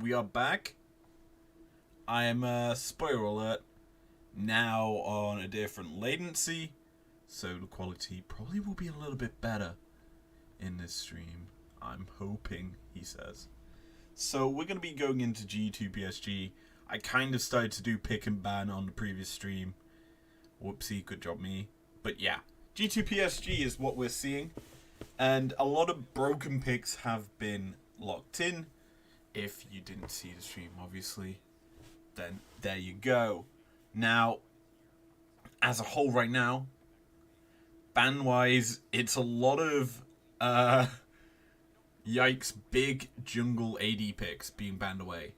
we are back. I am, spoiler alert, now on a different latency, so the quality probably will be a little bit better in this stream. I'm hoping, he says. So we're going to be going into G2 PSG. I kind of started to do pick and ban on the previous stream. Whoopsie, good job me. But yeah, G2 PSG is what we're seeing. And a lot of broken picks have been locked in. If you didn't see the stream, obviously, then there you go. Now, as a whole right now, ban-wise, it's a lot of, yikes, big jungle AD picks being banned away.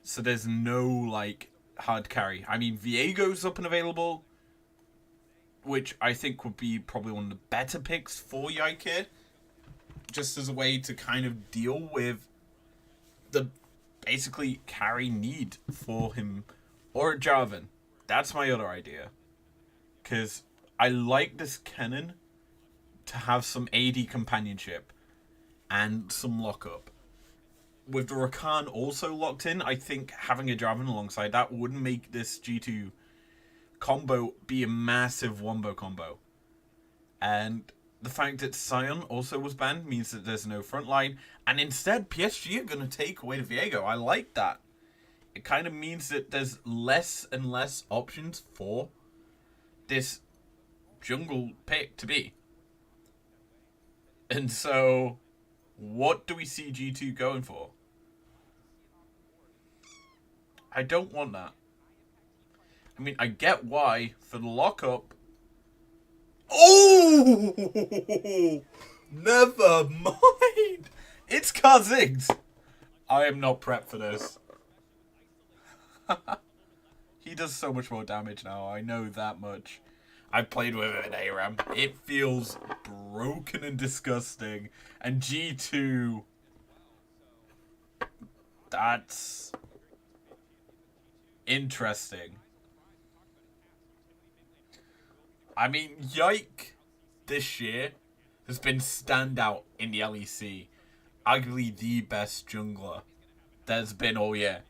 So there's no, like, hard carry. I mean, Viego's up and available, which I think would be probably one of the better picks for Yike here, just as a way to kind of deal with the basically carry need for him, or a Jarvan. That's my other idea, because I like this Kennen to have some AD companionship and some lockup. With the Rakan also locked in, I think having a Jarvan alongside that would make this G2 combo be a massive wombo combo. And the fact that Sion also was banned means that there's no front line, and instead PSG are going to take away the Viego. I like that. It kind of means that there's less and less options for this jungle pick to be. And so, what do we see G2 going for? I don't want that. I mean, I get why. For the lockup, oh! Never mind! It's Kha'Zix! I am not prepped for this. He does so much more damage now, I know that much. I've played with it in ARAM. It feels broken and disgusting. And G2... That's... interesting. I mean, Yike this year has been standout in the LEC. Arguably the best jungler there's been all year.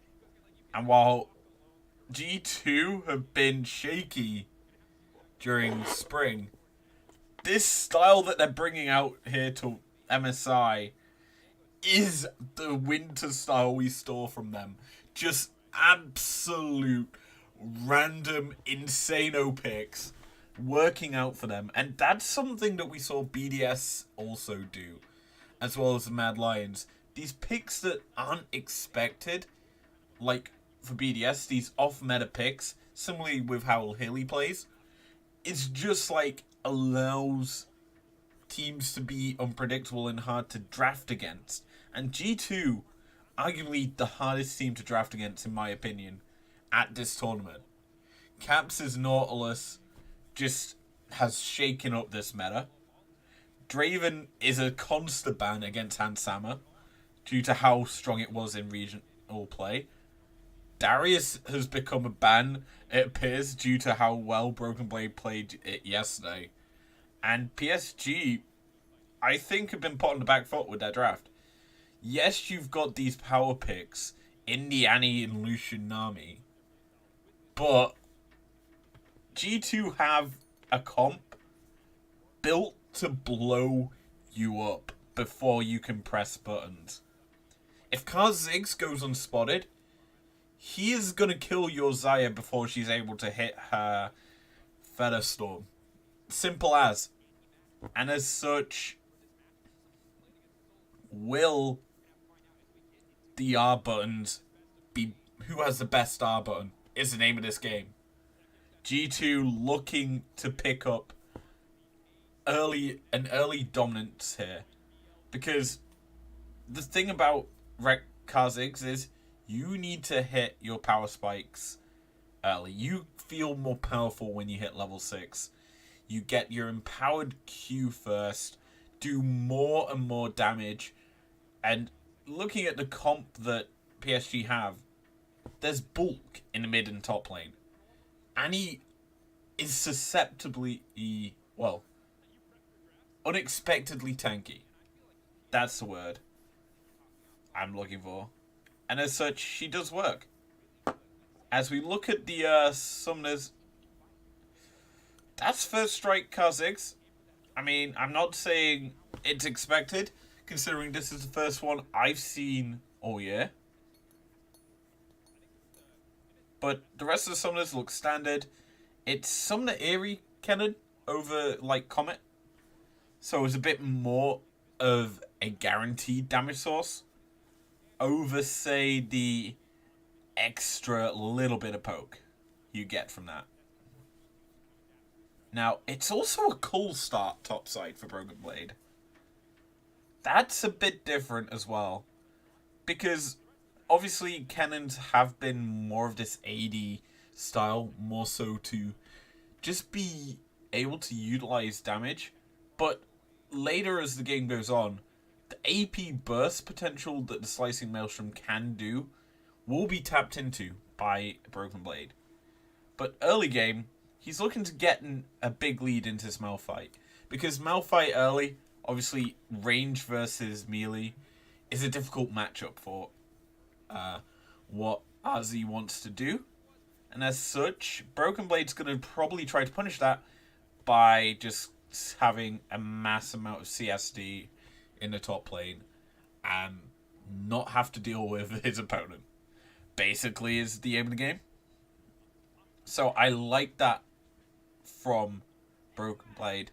And while G2 have been shaky during spring, this style that they're bringing out here to MSI is the winter style we saw from them. Just absolute random insano picks working out for them, and that's something that we saw BDS also do, as well as the Mad Lions. These picks that aren't expected, like for BDS, these off-meta picks, similarly with how Hilly plays, it's just like allows teams to be unpredictable and hard to draft against. And G2, arguably the hardest team to draft against in my opinion at this tournament. Caps' Nautilus just has shaken up this meta. Draven is a constant ban against Hans Sama due to how strong it was in regional play. Darius has become a ban, it appears, due to how well Broken Blade played it yesterday. And PSG, I think, have been put on the back foot with their draft. Yes, you've got these power picks in the Annie and Lucian Nami, but G2 have a comp built to blow you up before you can press buttons. If Kha'Zix goes unspotted, he is going to kill your Xayah before she's able to hit her Featherstorm. Simple as. And as such, will the R buttons be... Who has the best R button is the name of this game. G2 looking to pick up an early dominance here. Because the thing about Kha'Zix is you need to hit your power spikes early. You feel more powerful when you hit level 6. You get your empowered Q first, do more and more damage, and looking at the comp that PSG have, there's bulk in the mid and top lane. Annie is susceptibly, well, unexpectedly tanky. That's the word I'm looking for. And as such, she does work. As we look at the summoners, that's first strike Kha'Zix. I mean, I'm not saying it's expected, considering this is the first one I've seen all year. But the rest of the summoners look standard. It's Summoner Eerie Cannon over, like, Comet. So it's a bit more of a guaranteed damage source over, say, the extra little bit of poke you get from that. Now, it's also a cool start topside for Broken Blade. That's a bit different as well. Because, obviously, cannons have been more of this AD style, more so to just be able to utilize damage. But later as the game goes on, the AP burst potential that the Slicing Maelstrom can do will be tapped into by Broken Blade. But early game, he's looking to get a big lead into this Malphite. Because Malphite early, obviously range versus melee, is a difficult matchup for what Azi wants to do. And as such, Broken Blade's going to probably try to punish that by just having a mass amount of CSD in the top lane and not have to deal with his opponent. Basically is the aim of the game. So I like that from Broken Blade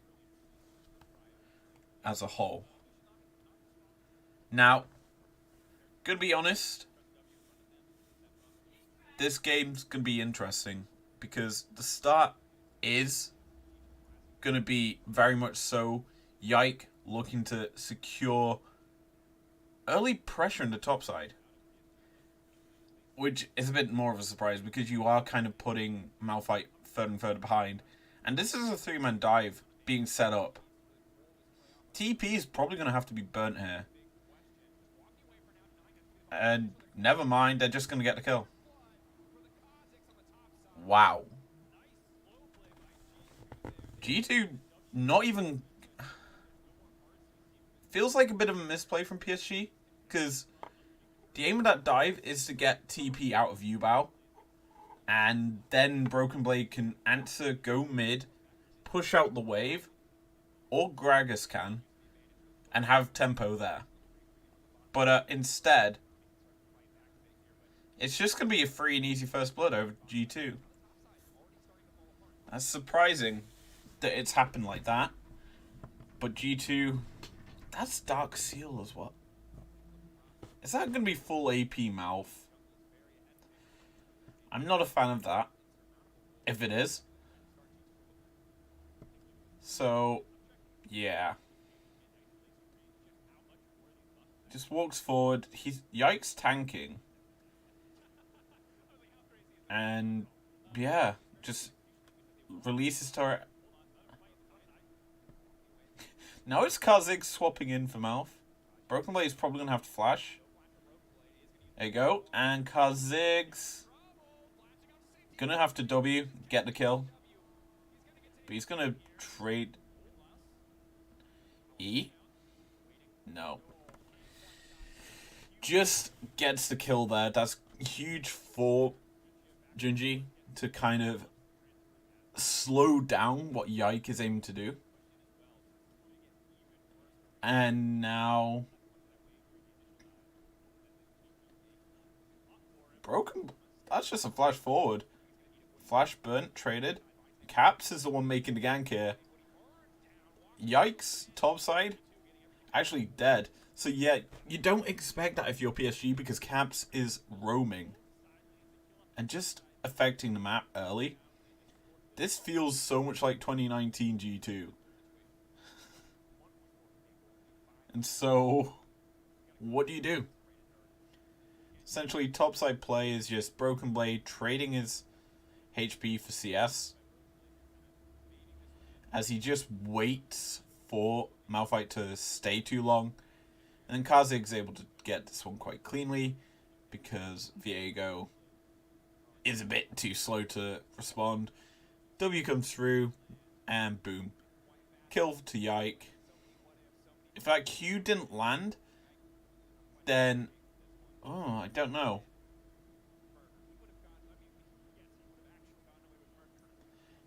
as a whole. Now, gonna be honest, this game's gonna be interesting because the start is gonna be very much so Yike looking to secure early pressure in the top side, which is a bit more of a surprise because you are kind of putting Malphite further and further behind. And this is a 3-man dive being set up. TP is probably going to have to be burnt here. And never mind, they're just going to get the kill. Wow. G2 not even... Feels like a bit of a misplay from PSG. Because the aim of that dive is to get TP out of Yubao. And then Broken Blade can answer, go mid, push out the wave, or Gragas can, and have tempo there. But instead, it's just going to be a free and easy first blood over G2. That's surprising that it's happened like that. But G2, that's Dark Seal as well. Is that going to be full AP mouth? I'm not a fan of that, if it is. So, yeah. Just walks forward. He's Yike's tanking. And, yeah, just releases turret. Now it's Kha'Zix swapping in for Malf. Broken Blade is probably going to have to flash. There you go. And Kha'Zix gonna have to W, get the kill. But he's gonna trade E? No. Just gets the kill there. That's huge for Junji to kind of slow down what Yike is aiming to do. And now Broken, that's just a flash forward. Flash burnt, traded. Caps is the one making the gank here. Yikes, topside. Actually dead. So yeah, you don't expect that if you're PSG because Caps is roaming. And just affecting the map early. This feels so much like 2019 G2. And so, what do you do? Essentially, topside play is just Broken Blade trading his HP for CS. As he just waits for Malphite to stay too long. And then Kha'Zix able to get this one quite cleanly because Viego is a bit too slow to respond. W comes through and boom. Kill to Yike. If that Q didn't land, then Oh, I don't know.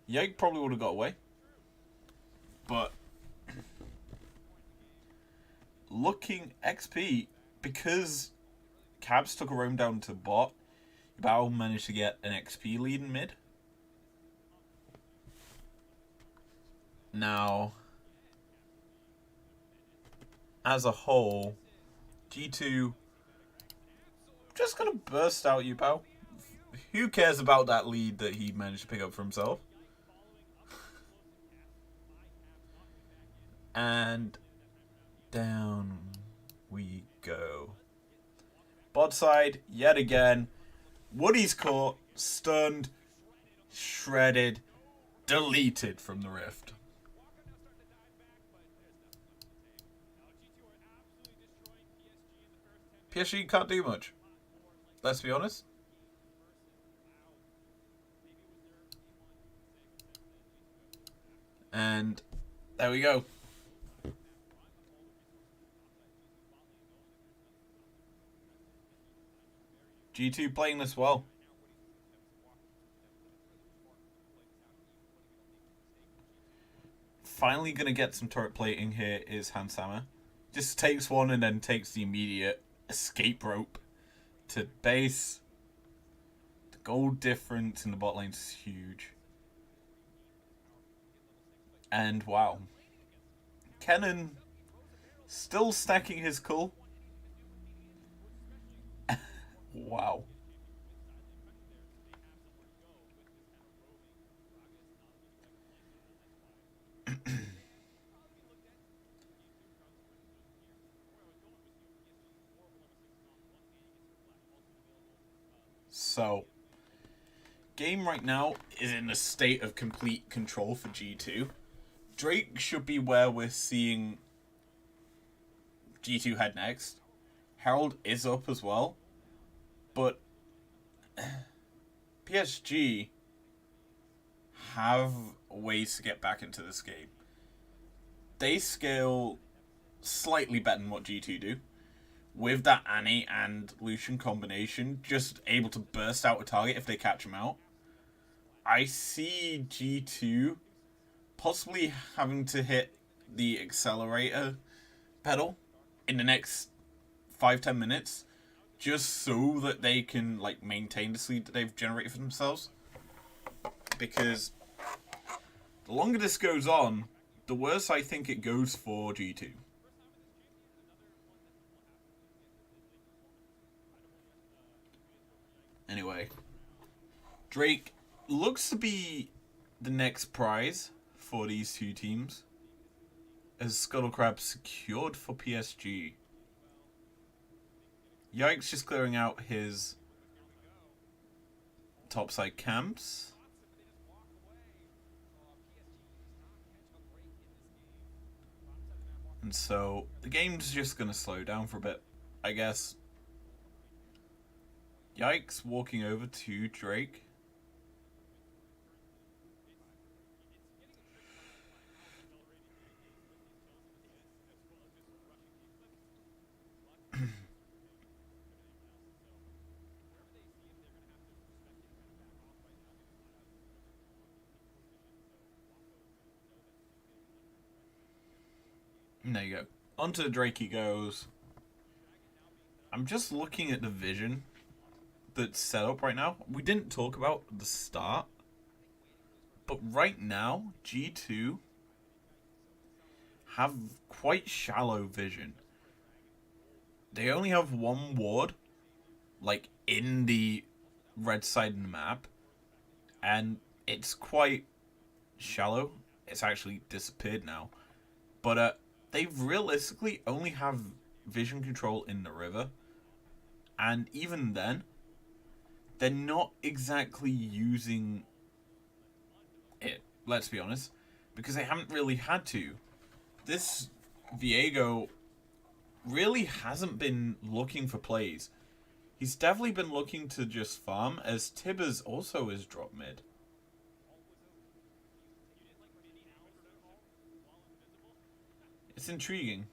Yike probably would have got away. But looking XP, because Cabs took a roam down to bot, Bao managed to get an XP lead in mid. Now, as a whole, G2 just gonna burst out you, Bao. Who cares about that lead that he managed to pick up for himself? And down we go. Bot side, yet again. Woody's caught, stunned, shredded, deleted from the rift. PSG can't do much. Let's be honest. And there we go. G2 playing this well. Finally going to get some turret plating here is Hansama. Just takes one and then takes the immediate escape rope to base. The gold difference in the bot lane is huge. And wow. Kennen still stacking his cull. Wow. So, game right now is in a state of complete control for G2. Drake should be where we're seeing G2 head next. Herald is up as well. But PSG have ways to get back into this game. They scale slightly better than what G2 do. With that Annie and Lucian combination, just able to burst out a target if they catch him out. I see G2 possibly having to hit the accelerator pedal in the next 5-10 minutes, just so that they can like maintain the lead that they've generated for themselves. Because the longer this goes on, the worse I think it goes for G2. Anyway, Drake looks to be the next prize for these two teams, as Scuttlecrab secured for PSG. Yikes just clearing out his topside camps. And so the game's just going to slow down for a bit, I guess. Yikes walking over to Drake. And there you go. Onto Drake he goes. I'm just looking at the vision that's set up right now. We didn't talk about the start, but right now G2 have quite shallow vision. They only have one ward, like in the red side of the map, and it's quite shallow. It's actually disappeared now, but they realistically only have vision control in the river, and even then, they're not exactly using it, let's be honest, because they haven't really had to. This Viego really hasn't been looking for plays. He's definitely been looking to just farm, as Tibbers also is drop mid. It's intriguing.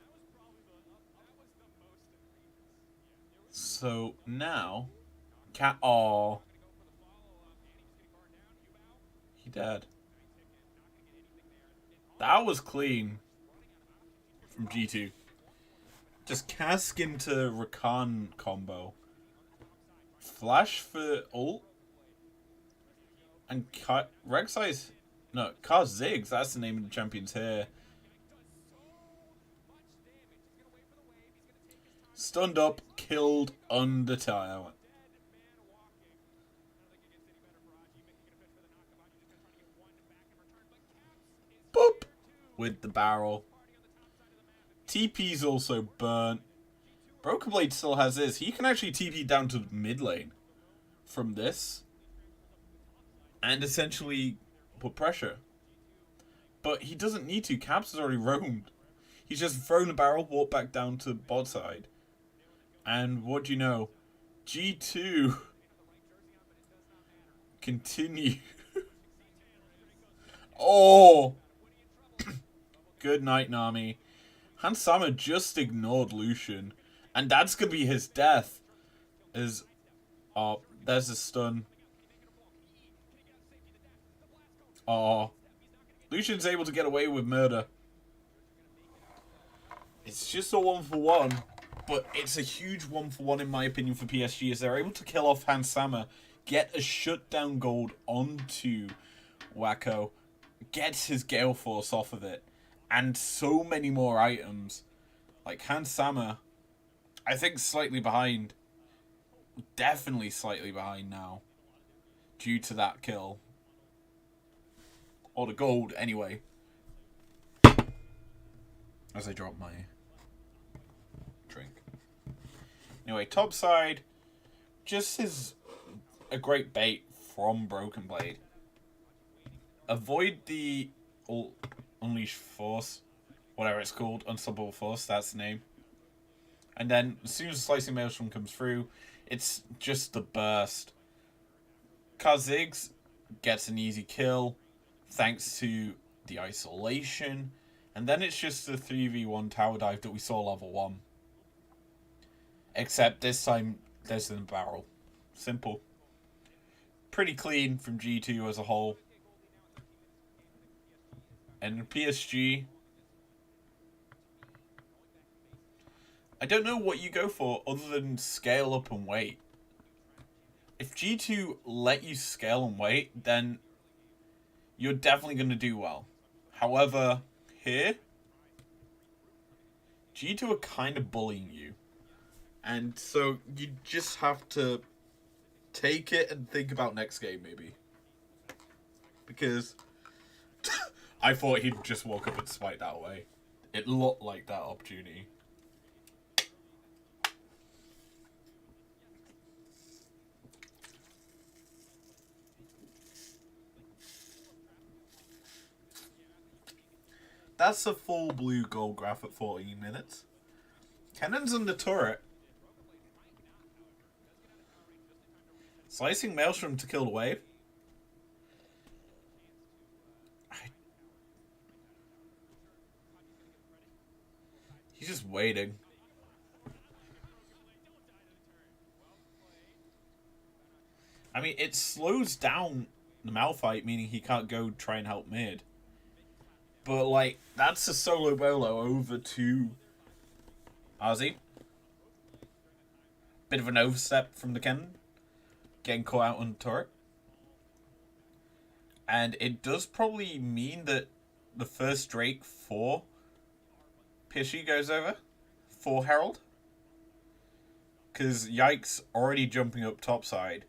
So now, cat. Oh, he dead. That was clean from G2. Just cask into Rakan combo. Flash for ult. And Rek'Sai's... No, Kha'Zix, that's the name of the champions here. Stunned up, killed under tower. Boop! With the barrel. TP's also burnt. Broken Blade still has this. He can actually TP down to mid lane from this. And essentially put pressure. But he doesn't need to. Caps has already roamed. He's just thrown a barrel, walked back down to bot side. And what do you know? G2 continue. Oh! Good night, Nami. Hansama just ignored Lucian. And that's going to be his death. Oh, there's a stun. Oh. Lucian's able to get away with murder. It's just a 1-for-1. But it's a huge 1-for-1 in my opinion for PSG as they're able to kill off Hansama, get a shutdown gold onto Wacko, gets his Gale Force off of it, and so many more items. Like Hansama, I think slightly behind. Definitely slightly behind now. Due to that kill. Or the gold, anyway. As I drop my drink. Anyway, top side. Just is a great bait from Broken Blade. Avoid the Unleash Force. Whatever it's called. Unstoppable Force, that's the name. And then, as soon as Slicing Maelstrom comes through, it's just the burst. Kha'Zix gets an easy kill, thanks to the isolation. And then it's just the 3v1 tower dive that we saw level 1. Except this time, there's a barrel. Simple. Pretty clean from G2 as a whole. And PSG... I don't know what you go for other than scale up and wait. If G2 let you scale and wait, then you're definitely going to do well. However, here, G2 are kind of bullying you. And so you just have to take it and think about next game, maybe. Because I thought he'd just walk up and spike that way. It looked like that opportunity. That's a full blue gold graph at 14 minutes. Cannon's on the turret. Slicing Maelstrom to kill the wave. He's just waiting. I mean, it slows down the Malphite, meaning he can't go try and help mid. But, like, that's a solo bolo over to Ozzy. Bit of an overstep from the cannon. Getting caught out on the turret. And it does probably mean that the first Drake for PSG goes over. For Herald. Because Yike's already jumping up topside.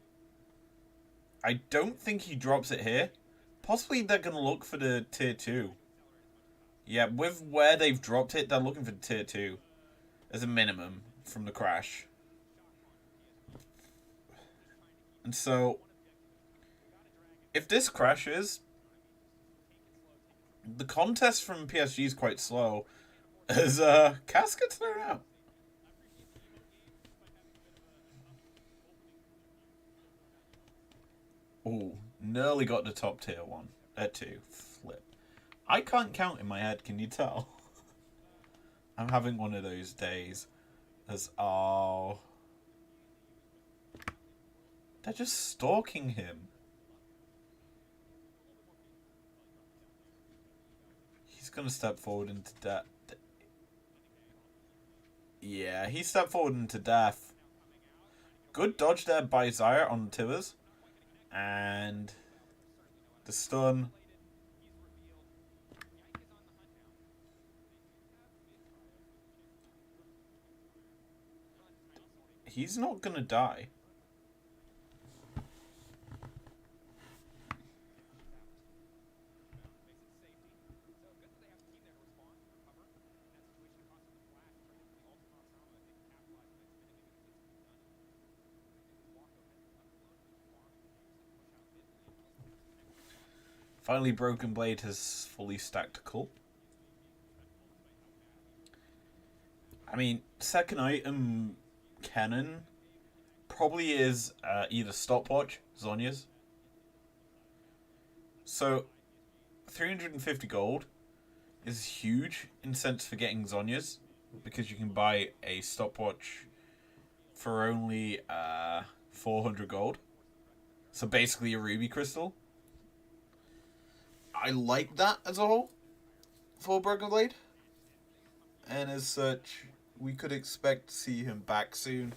I don't think he drops it here. Possibly they're going to look for the tier 2. Yeah, with where they've dropped it, they're looking for the tier 2. As a minimum from the crash. And so, if this crashes, the contest from PSG is quite slow. As Cass gets thrown out. Ooh, nearly got the top tier 1. 2. Flip. I can't count in my head, can you tell? I'm having one of those days. As, oh... They're just stalking him. He's going to step forward into death. Yeah, he stepped forward into death. Good dodge there by Zyre on Tibers. And the stun. He's not going to die. Finally, Broken Blade has fully stacked a cult. I mean, second item, Cannon, probably is either Stopwatch, Zhonya's. So, 350 gold is huge in sense for getting Zhonya's, because you can buy a Stopwatch for only 400 gold. So basically a ruby crystal. I like that as a whole for Broken Blade. And as such, we could expect to see him back soon.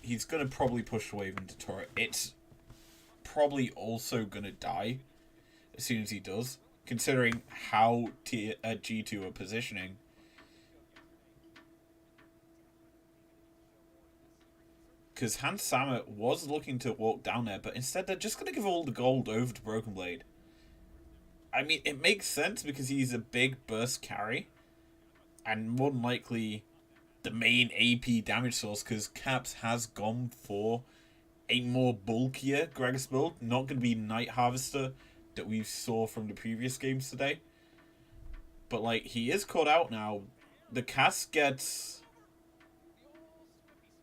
He's going to probably push the wave into turret. It's probably also going to die as soon as he does, considering how G2 are positioning. Because Hans Sama was looking to walk down there, but instead they're just going to give all the gold over to Broken Blade. I mean, it makes sense because he's a big burst carry. And more than likely the main AP damage source, because Caps has gone for a more bulkier Gragas build. Not going to be Night Harvester that we saw from the previous games today. But, like, he is caught out now. The cast gets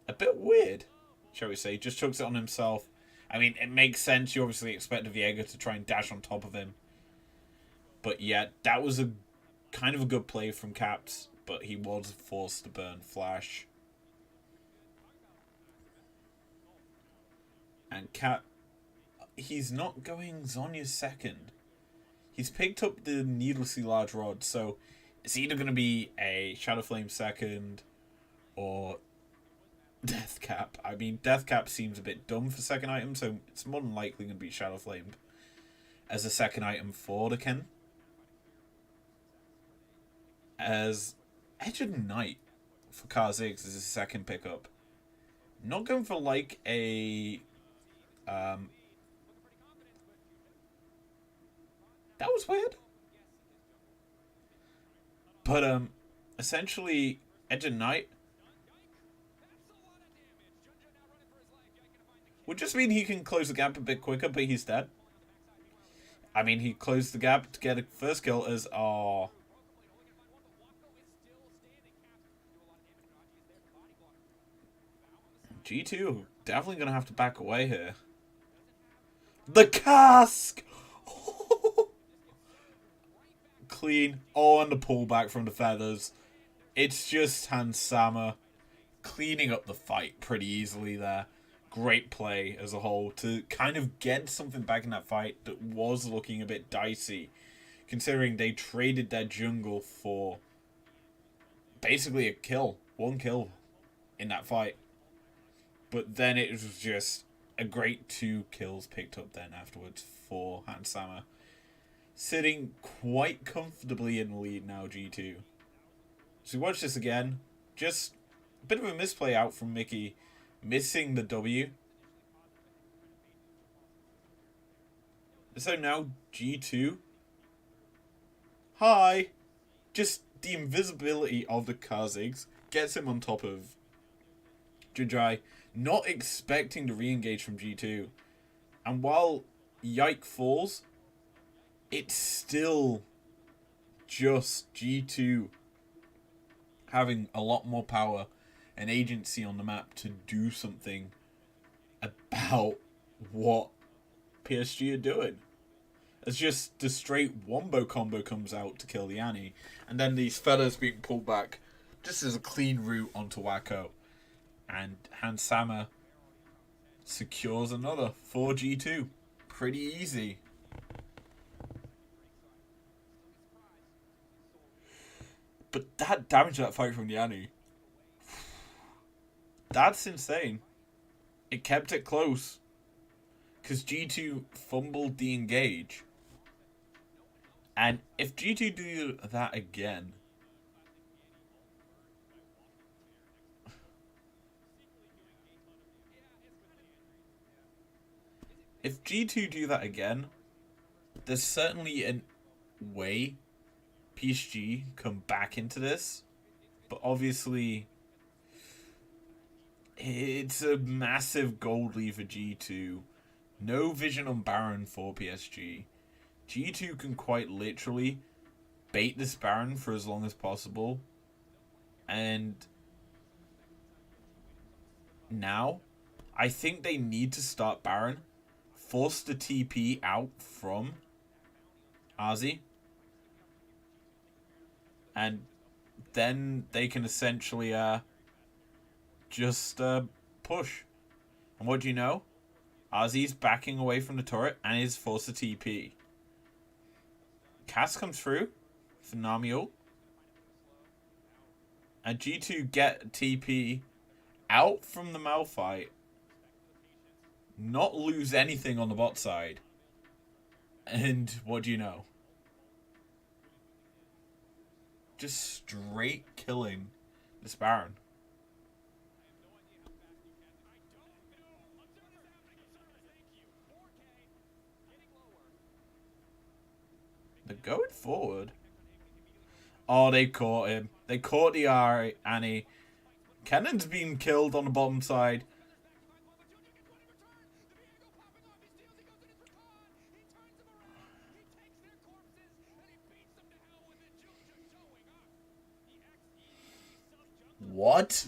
a bit weird, shall we say. Just chucks it on himself. I mean, it makes sense. You obviously expect Viega to try and dash on top of him. But yeah, that was a kind of a good play from Caps. But he was forced to burn Flash. And Cap, he's not going Zhonya's second. He's picked up the needlessly large rod, so it's either going to be a Shadow Flame second or Death Cap. I mean, Death Cap seems a bit dumb for second item, so it's more than likely going to be Shadow Flame as a second item for the Ken. As Edge of Night for Kha'Zix is his second pickup. Not going for like a that was weird. But essentially Edge of Night would just mean he can close the gap a bit quicker, but he's dead. I mean, he closed the gap to get a first kill as G2 definitely going to have to back away here. The cask! Clean. Oh, and the pullback from the feathers. It's just Hans Sama cleaning up the fight pretty easily there. Great play as a whole to kind of get something back in that fight that was looking a bit dicey, considering they traded their jungle for basically a kill. One kill in that fight. But then it was just a great 2 kills picked up then afterwards for Hans Sama. Sitting quite comfortably in the lead now, G2. So watch this again. Just a bit of a misplay out from Mickey. Missing the W. So now G2. Hi! Just the invisibility of the Kha'Zix gets him on top of Jajai. Not expecting to re-engage from G2. And while Yike falls, it's still just G2 having a lot more power and agency on the map to do something about what PSG are doing. It's just the straight wombo combo comes out to kill the Annie, and then these feathers being pulled back just as a clean route onto Wacko. And Hans Sama Secures another 4G2. Pretty easy. But that damage that fight from Yanu. That's insane. It kept it close. Because G2 fumbled the engage. And if G2 do that again... If G2 do that again, there's certainly a way PSG come back into this. But obviously, it's a massive gold lead for G2. No vision on Baron for PSG. G2 can quite literally bait this Baron for as long as possible. And now, I think they need to start Baron. Force the TP out from Ozzy. And then they can essentially just push. And what do you know? Ozzy's backing away from the turret and is forced to TP. Cass comes through for Namiul. And G2 get TP out from the Malphite. Not lose anything on the bot side. And what do you know? Just straight killing this Baron. They're going forward. Oh, they caught him. They caught the Annie. Kennan's been killed on the bottom side. What?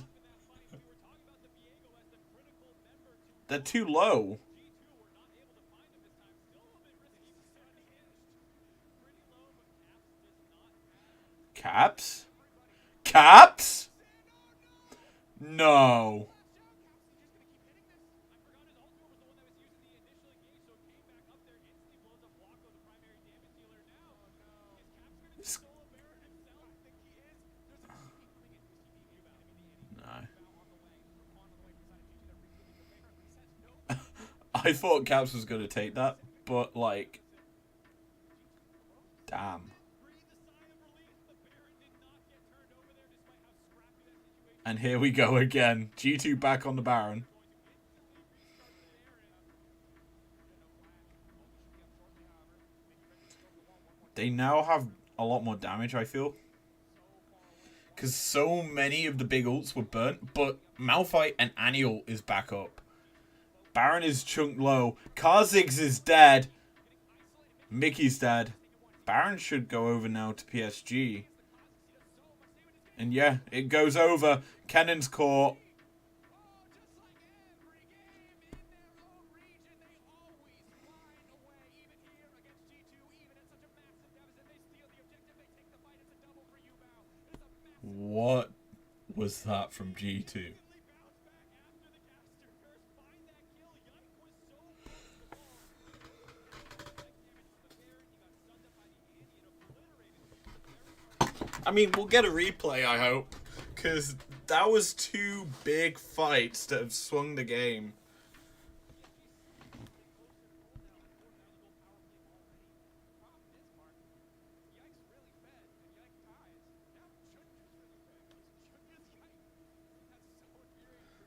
They're too low. Caps? Caps? No. I thought Caps was going to take that, but like... Damn. And here we go again. G2 back on the Baron. They now have a lot more damage, I feel. Because so many of the big ults were burnt, but Malphite and Annie ult is back up. Baron is chunked low. Kha'Zix is dead. Mickey's dead. Baron should go over now to PSG. And yeah, it goes over. Kennan's caught. What was that from G2? I mean, we'll get a replay, I hope. Because that was two big fights that have swung the game.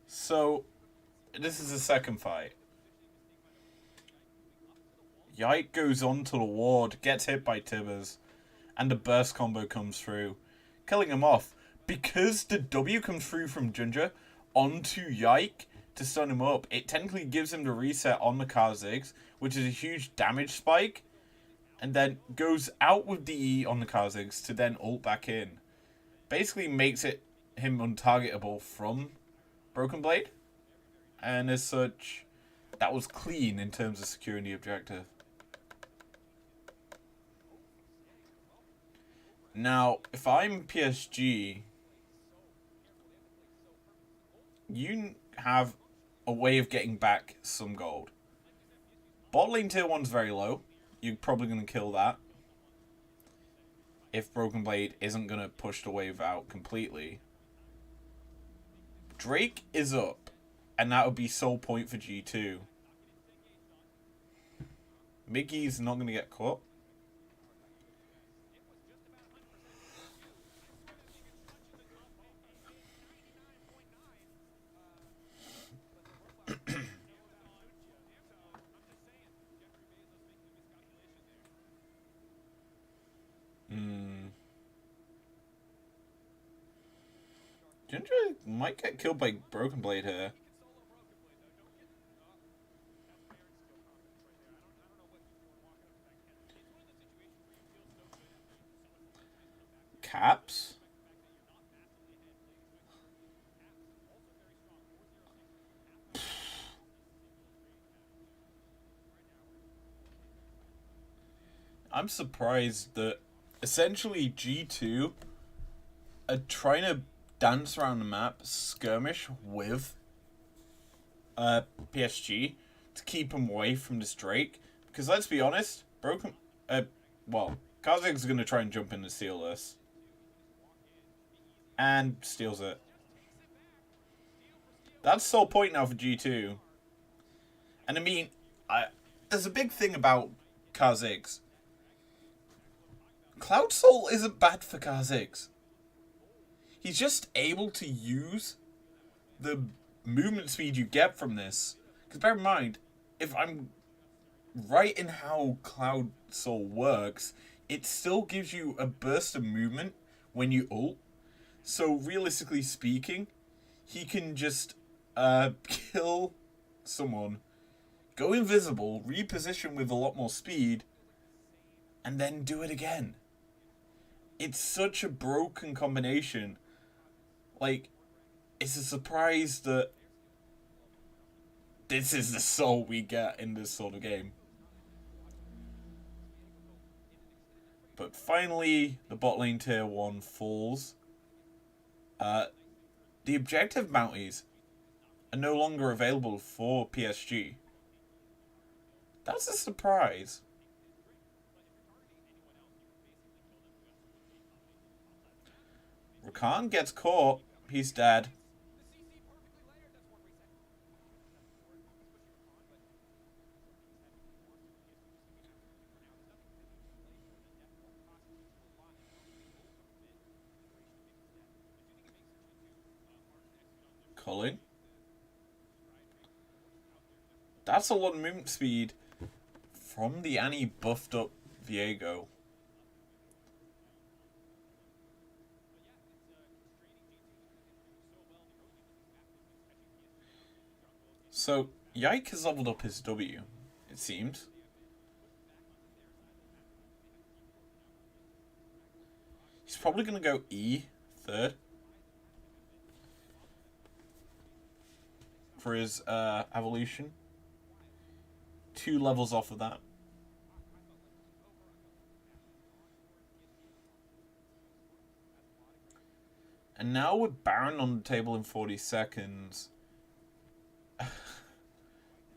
So, this is the second fight. Yike goes onto the ward, gets hit by Tibbers, and the burst combo comes through, killing him off. Because the W comes through from Ginger onto Yike to stun him up, it technically gives him the reset on the Kha'Zix, which is a huge damage spike, and then goes out with the E on the Kha'Zix to then ult back in. Basically makes it him untargetable from Broken Blade, and as such, that was clean in terms of securing the objective. Now, if I'm PSG, you have a way of getting back some gold. Bot lane tier 1's very low. You're probably going to kill that. If Broken Blade isn't going to push the wave out completely. Drake is up. And that would be sole point for G2. Mickey's not going to get caught. Ginger might get killed by Broken Blade here. Caps? I'm surprised that essentially G2 are trying to dance around the map, skirmish with PSG to keep him away from this Drake. Because let's be honest, Kha'Zix's going to try and jump in to steal this. And steals it. That's the sole point now for G2. And I mean, there's a big thing about Kha'Zix. Cloud Soul isn't bad for Kha'Zix. He's just able to use the movement speed you get from this. Because bear in mind, if I'm right in how Cloud Soul works, it still gives you a burst of movement when you ult. So realistically speaking, he can just kill someone, go invisible, reposition with a lot more speed, and then do it again. It's such a broken combination. Like, it's a surprise that this is the soul we get in this sort of game. But finally, the bot lane tier 1 falls. The objective bounties are no longer available for PSG. That's a surprise. Rakan gets caught. He's dead. Culling. That's a lot of movement speed from the Annie buffed up Viego. So, Yike has leveled up his W, it seems. He's probably going to go E, third. For his evolution. 2 levels off of that. And now with Baron on the table in 40 seconds,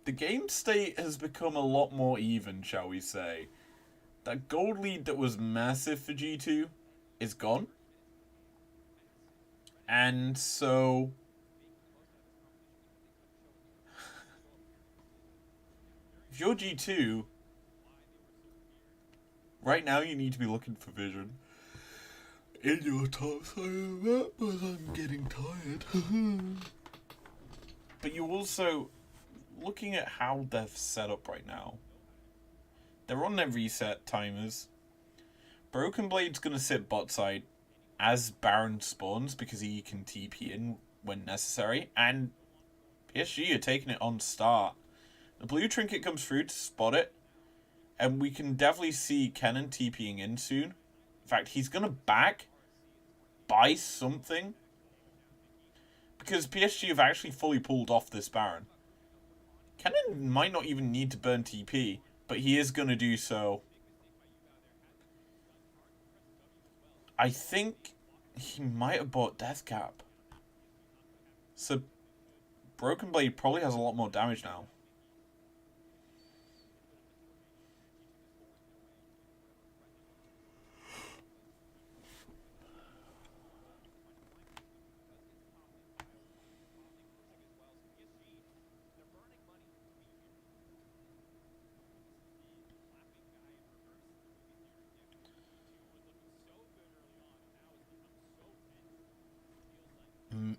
the game state has become a lot more even, shall we say. That gold lead that was massive for G2 is gone. And so if you're G2, right now you need to be looking for vision in your top side of that, but I'm getting tired. But you also, looking at how they're set up right now, they're on their reset timers. Broken Blade's going to sit bot side as Baron spawns because he can TP in when necessary. And PSG are taking it on start. The blue trinket comes through to spot it. And we can definitely see Kennen TPing in soon. In fact, he's going to back, buy something. Because PSG have actually fully pulled off this Baron. Kennen might not even need to burn TP, but he is going to do so. I think he might have bought Death Cap. So Broken Blade probably has a lot more damage now.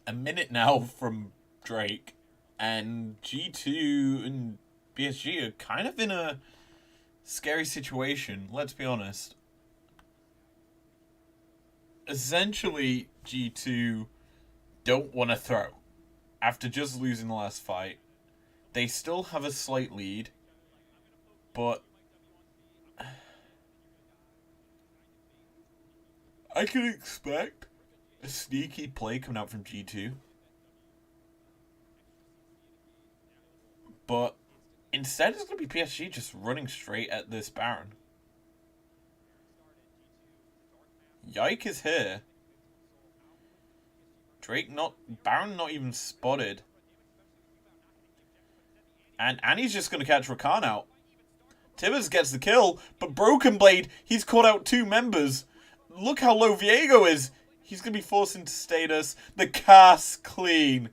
A minute now from Drake, and G2 and PSG are kind of in a scary situation, let's be honest. Essentially, G2 don't want to throw. After just losing the last fight, they still have a slight lead, but I can expect a sneaky play coming out from G2. But instead, it's going to be PSG just running straight at this Baron. Yike is here. Baron not even spotted. And Annie's just going to catch Rakan out. Tibbers gets the kill, but Broken Blade, he's caught out 2 members. Look how low Viego is. He's going to be forced into status. The cast clean.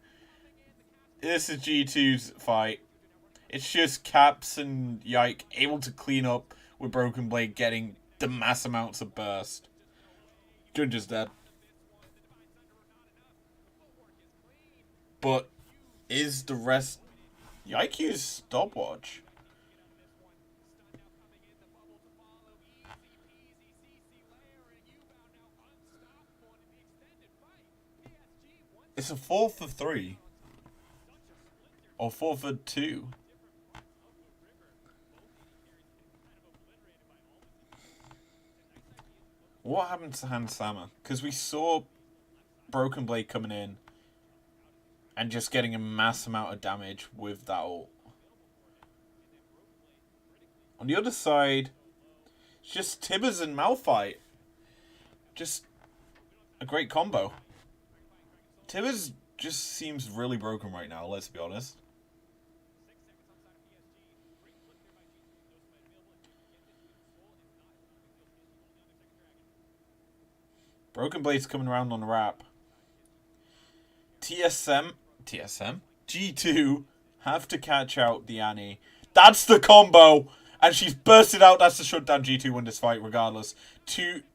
This is G2's fight. It's just Caps and Yike able to clean up with Broken Blade getting the mass amounts of burst. Junja's dead. But is the rest... Yike used stopwatch. It's a 4 for 3. Or 4 for 2. What happened to Hans Sama? Because we saw Broken Blade coming in and just getting a mass amount of damage with that ult. On the other side, it's just Tibbers and Malphite. Just a great combo. Tibbers just seems really broken right now, let's be honest. Broken Blade's coming around on the wrap. TSM? G2 have to catch out the Annie. That's the combo! And she's bursted out. That's the shutdown. G2 win this fight regardless.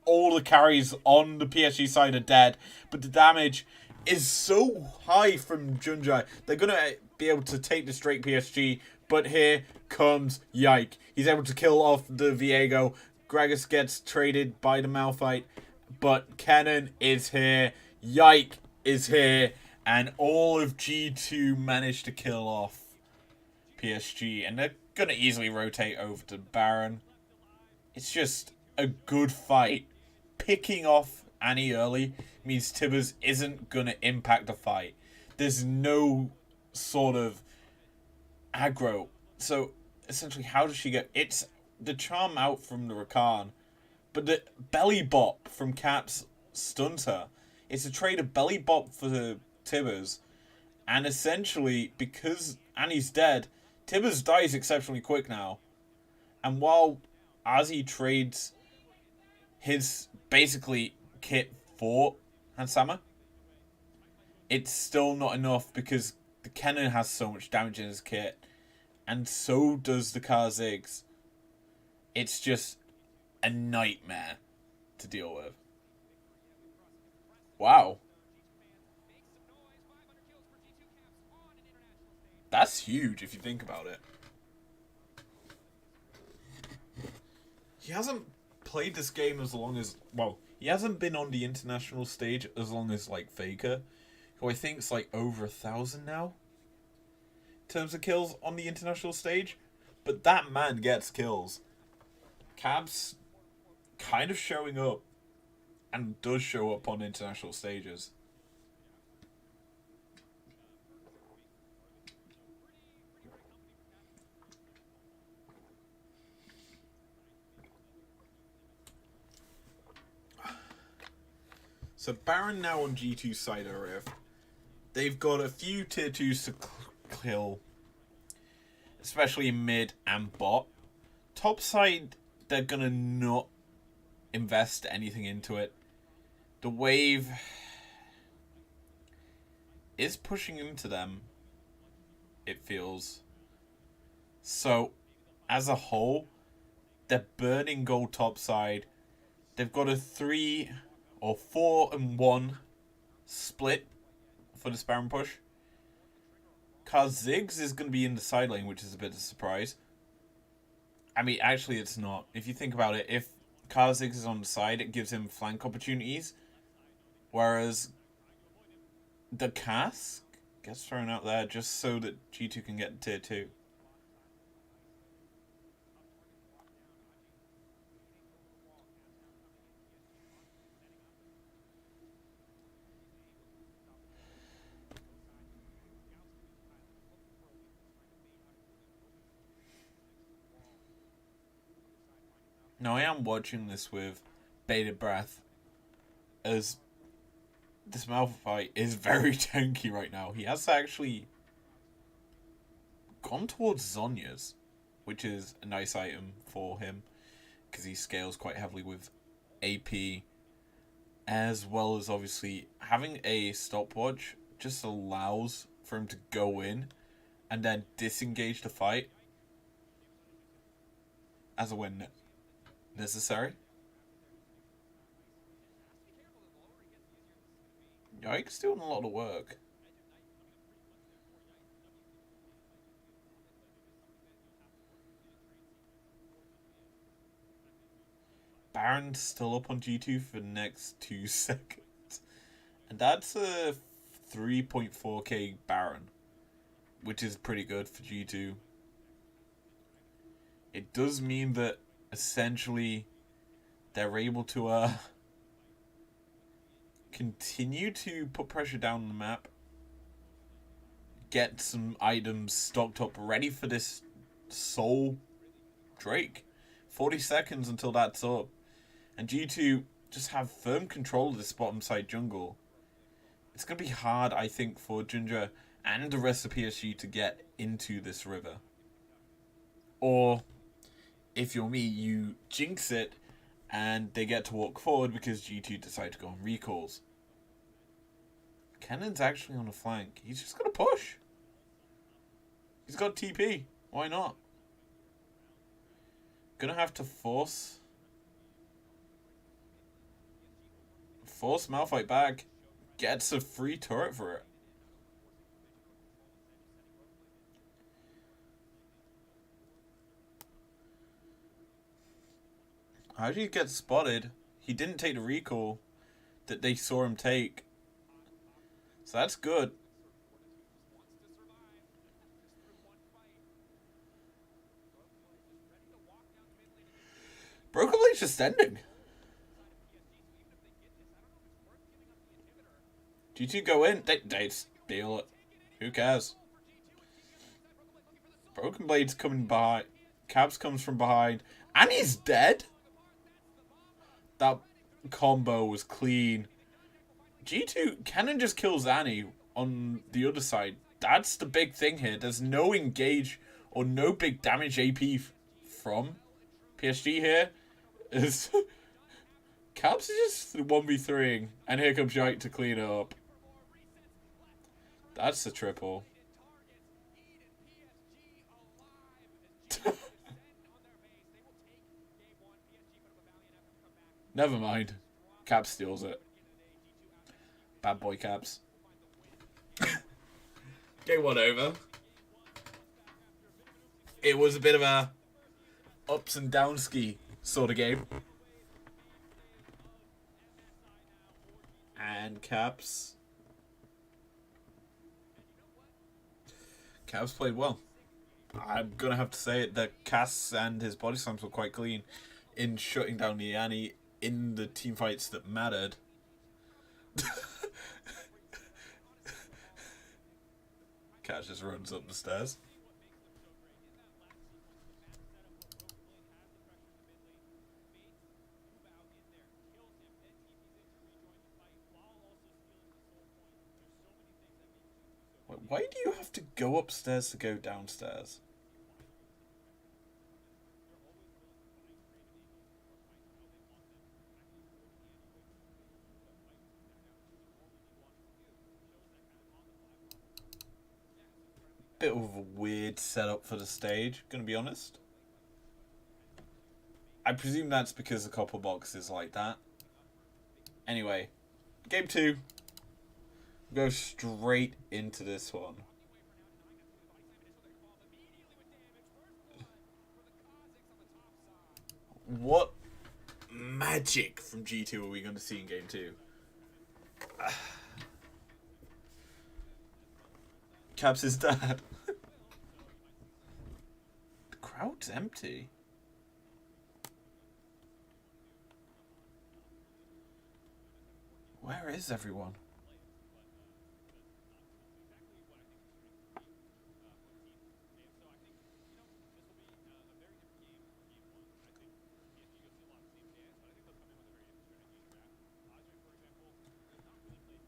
All the carries on the PSG side are dead. But the damage is so high from Junjai. They're going to be able to take the straight PSG. But here comes Yike. He's able to kill off the Viego. Gragas gets traded by the Malphite. But Kennen is here. Yike is here. And all of G2 managed to kill off PSG. And they're going to easily rotate over to Baron. It's just a good fight. Picking off Annie early means Tibbers isn't going to impact the fight. There's no sort of aggro. So, essentially, how does she get... It's the charm out from the Rakan. But the belly bop from Caps stuns her. It's a trade of belly bop for the Tibbers. And essentially, because Annie's dead, Tibbers dies exceptionally quick now. And while Azzy trades his, basically, kit for Hansama, it's still not enough because the Kennen has so much damage in his kit. And so does the Kha'Zix. It's just a nightmare to deal with. Wow. That's huge if you think about it. He hasn't played this game as long as... Well, he hasn't been on the international stage as long as, like, Faker, who I think is, like, over 1,000 now in terms of kills on the international stage. But that man gets kills. Cab's kind of showing up and does show up on international stages. So Baron now on G2 side of Rift. They've got a few tier 2s to uphill, especially in mid and bot. Top side, they're gonna not invest anything into it. The wave is pushing into them, it feels. So, as a whole, they're burning gold top side. They've got a 3 or 4-1 split for the Baron push. Ziggs is going to be in the side lane, which is a bit of a surprise. I mean, actually, it's not. If you think about it, if Ziggs is on the side, it gives him flank opportunities. Whereas the cask gets thrown out there just so that G2 can get tier 2. Now, I am watching this with bated breath, as this Malphite is very tanky right now. He has actually gone towards Zhonya's, which is a nice item for him, because he scales quite heavily with AP, as well as obviously having a stopwatch just allows for him to go in and then disengage the fight as a when necessary. Yike's doing a lot of work. Baron's still up on G2 for the next 2 seconds. And that's a 3.4k Baron, which is pretty good for G2. It does mean that essentially they're able to continue to put pressure down the map, get some items stocked up ready for this Soul Drake. 40 seconds until that's up. And G2 just have firm control of this bottom side jungle. It's going to be hard, I think, for Ginger and the rest of PSG to get into this river. Or, if you're me, you jinx it and they get to walk forward because G2 decide to go on recalls. Kennan's actually on the flank. He's just going to push. He's got TP. Why not? Gonna have to force Malphite back. Gets a free turret for it. How did he get spotted? He didn't take the recall that they saw him take. So that's good. Broken Blade's just ending. G2 go in. They steal it. Who cares? Broken Blade's coming by. Cabs comes from behind. And he's dead. That combo was clean. G2, Cannon just kills Annie on the other side. That's the big thing here. There's no engage or no big damage AP from PSG here. Caps is just 1v3ing, and here comes Yike to clean it up. That's the triple. Never mind. Caps steals it. Bad boy Caps. Game 1 over. It was a bit of a ups and down ski sort of game. And Caps played well. I'm going to have to say it that Cass and his body slams were quite clean in shutting down the Annie in the team fights that mattered. Cass just runs up the stairs. Why do you have to go upstairs to go downstairs? Bit of a weird setup for the stage, gonna be honest. I presume that's because the copper box is like that. Anyway, game 2. Go straight into this one. What magic from G2 are we going to see in game 2? Caps' dad. The crowd's empty. Where is everyone?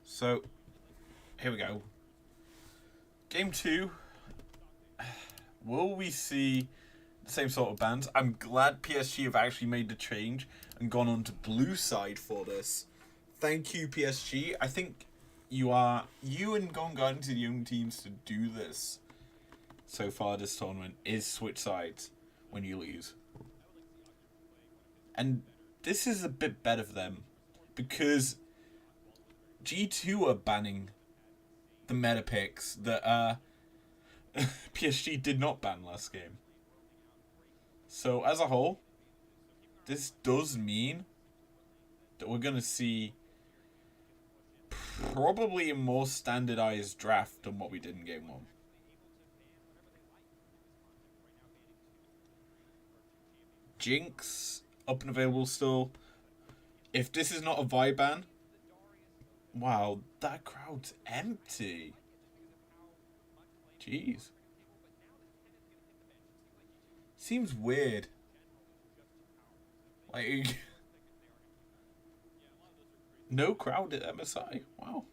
So, here we go. Game 2. Will we see the same sort of bans? I'm glad PSG have actually made the change and gone on to blue side for this. Thank you, PSG. I think you and Gone Guardians are the only teams to do this so far this tournament, is switch sides when you lose. And this is a bit better for them because G2 are banning the meta picks that PSG did not ban last game. So as a whole, this does mean that we're going to see probably a more standardized draft than what we did in game 1. Jinx, up and available still. If this is not a vibe ban, wow, that crowd's empty. Jeez. Seems weird. Like, no crowd at MSI. Wow.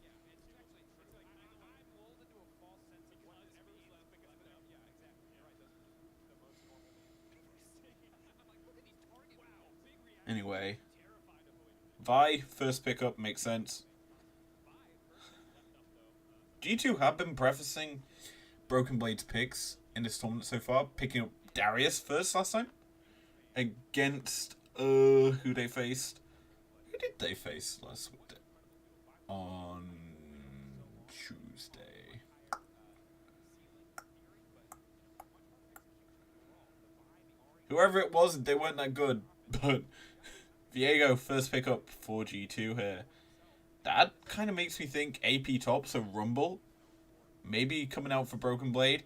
Anyway, Vi, first pickup, makes sense. G2 have been prefacing Broken Blade's picks in this tournament so far, picking up Darius first last time against who they faced. Who did they face last week? On Tuesday. Whoever it was, they weren't that good, but Viego first pickup for G2 here. That kind of makes me think AP top, so Rumble, maybe coming out for Broken Blade.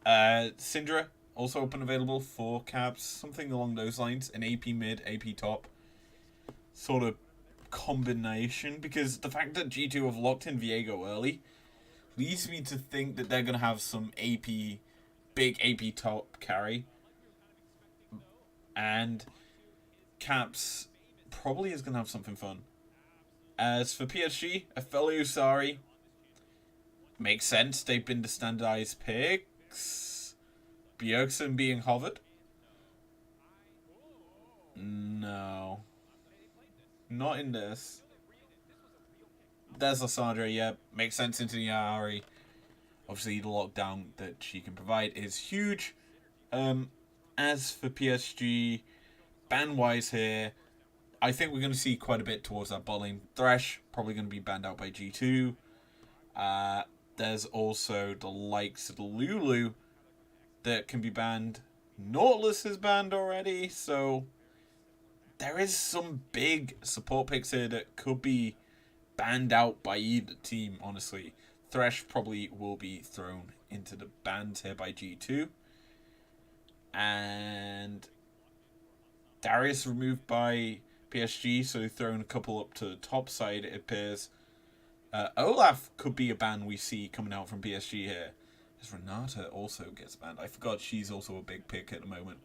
Syndra, also open available for Caps, something along those lines. An AP mid, AP top sort of combination, because the fact that G2 have locked in Viego early leads me to think that they're going to have some big AP top carry. And Caps probably is going to have something fun. As for PSG, Aphelios Usari, makes sense. They've been the standardized picks. Bjergsen being hovered? No. Not in this. There's Lissandra, yeah. Makes sense into the Ari. Obviously, the lockdown that she can provide is huge. As for PSG, ban-wise here, I think we're going to see quite a bit towards that bot lane. Thresh, probably going to be banned out by G2. There's also the likes of the Lulu that can be banned. Nautilus is banned already, so there is some big support picks here that could be banned out by either team, honestly. Thresh probably will be thrown into the bans here by G2. And Darius removed by PSG, so thrown a couple up to the top side, it appears. Olaf could be a ban we see coming out from PSG here. As Renata also gets banned. I forgot she's also a big pick at the moment.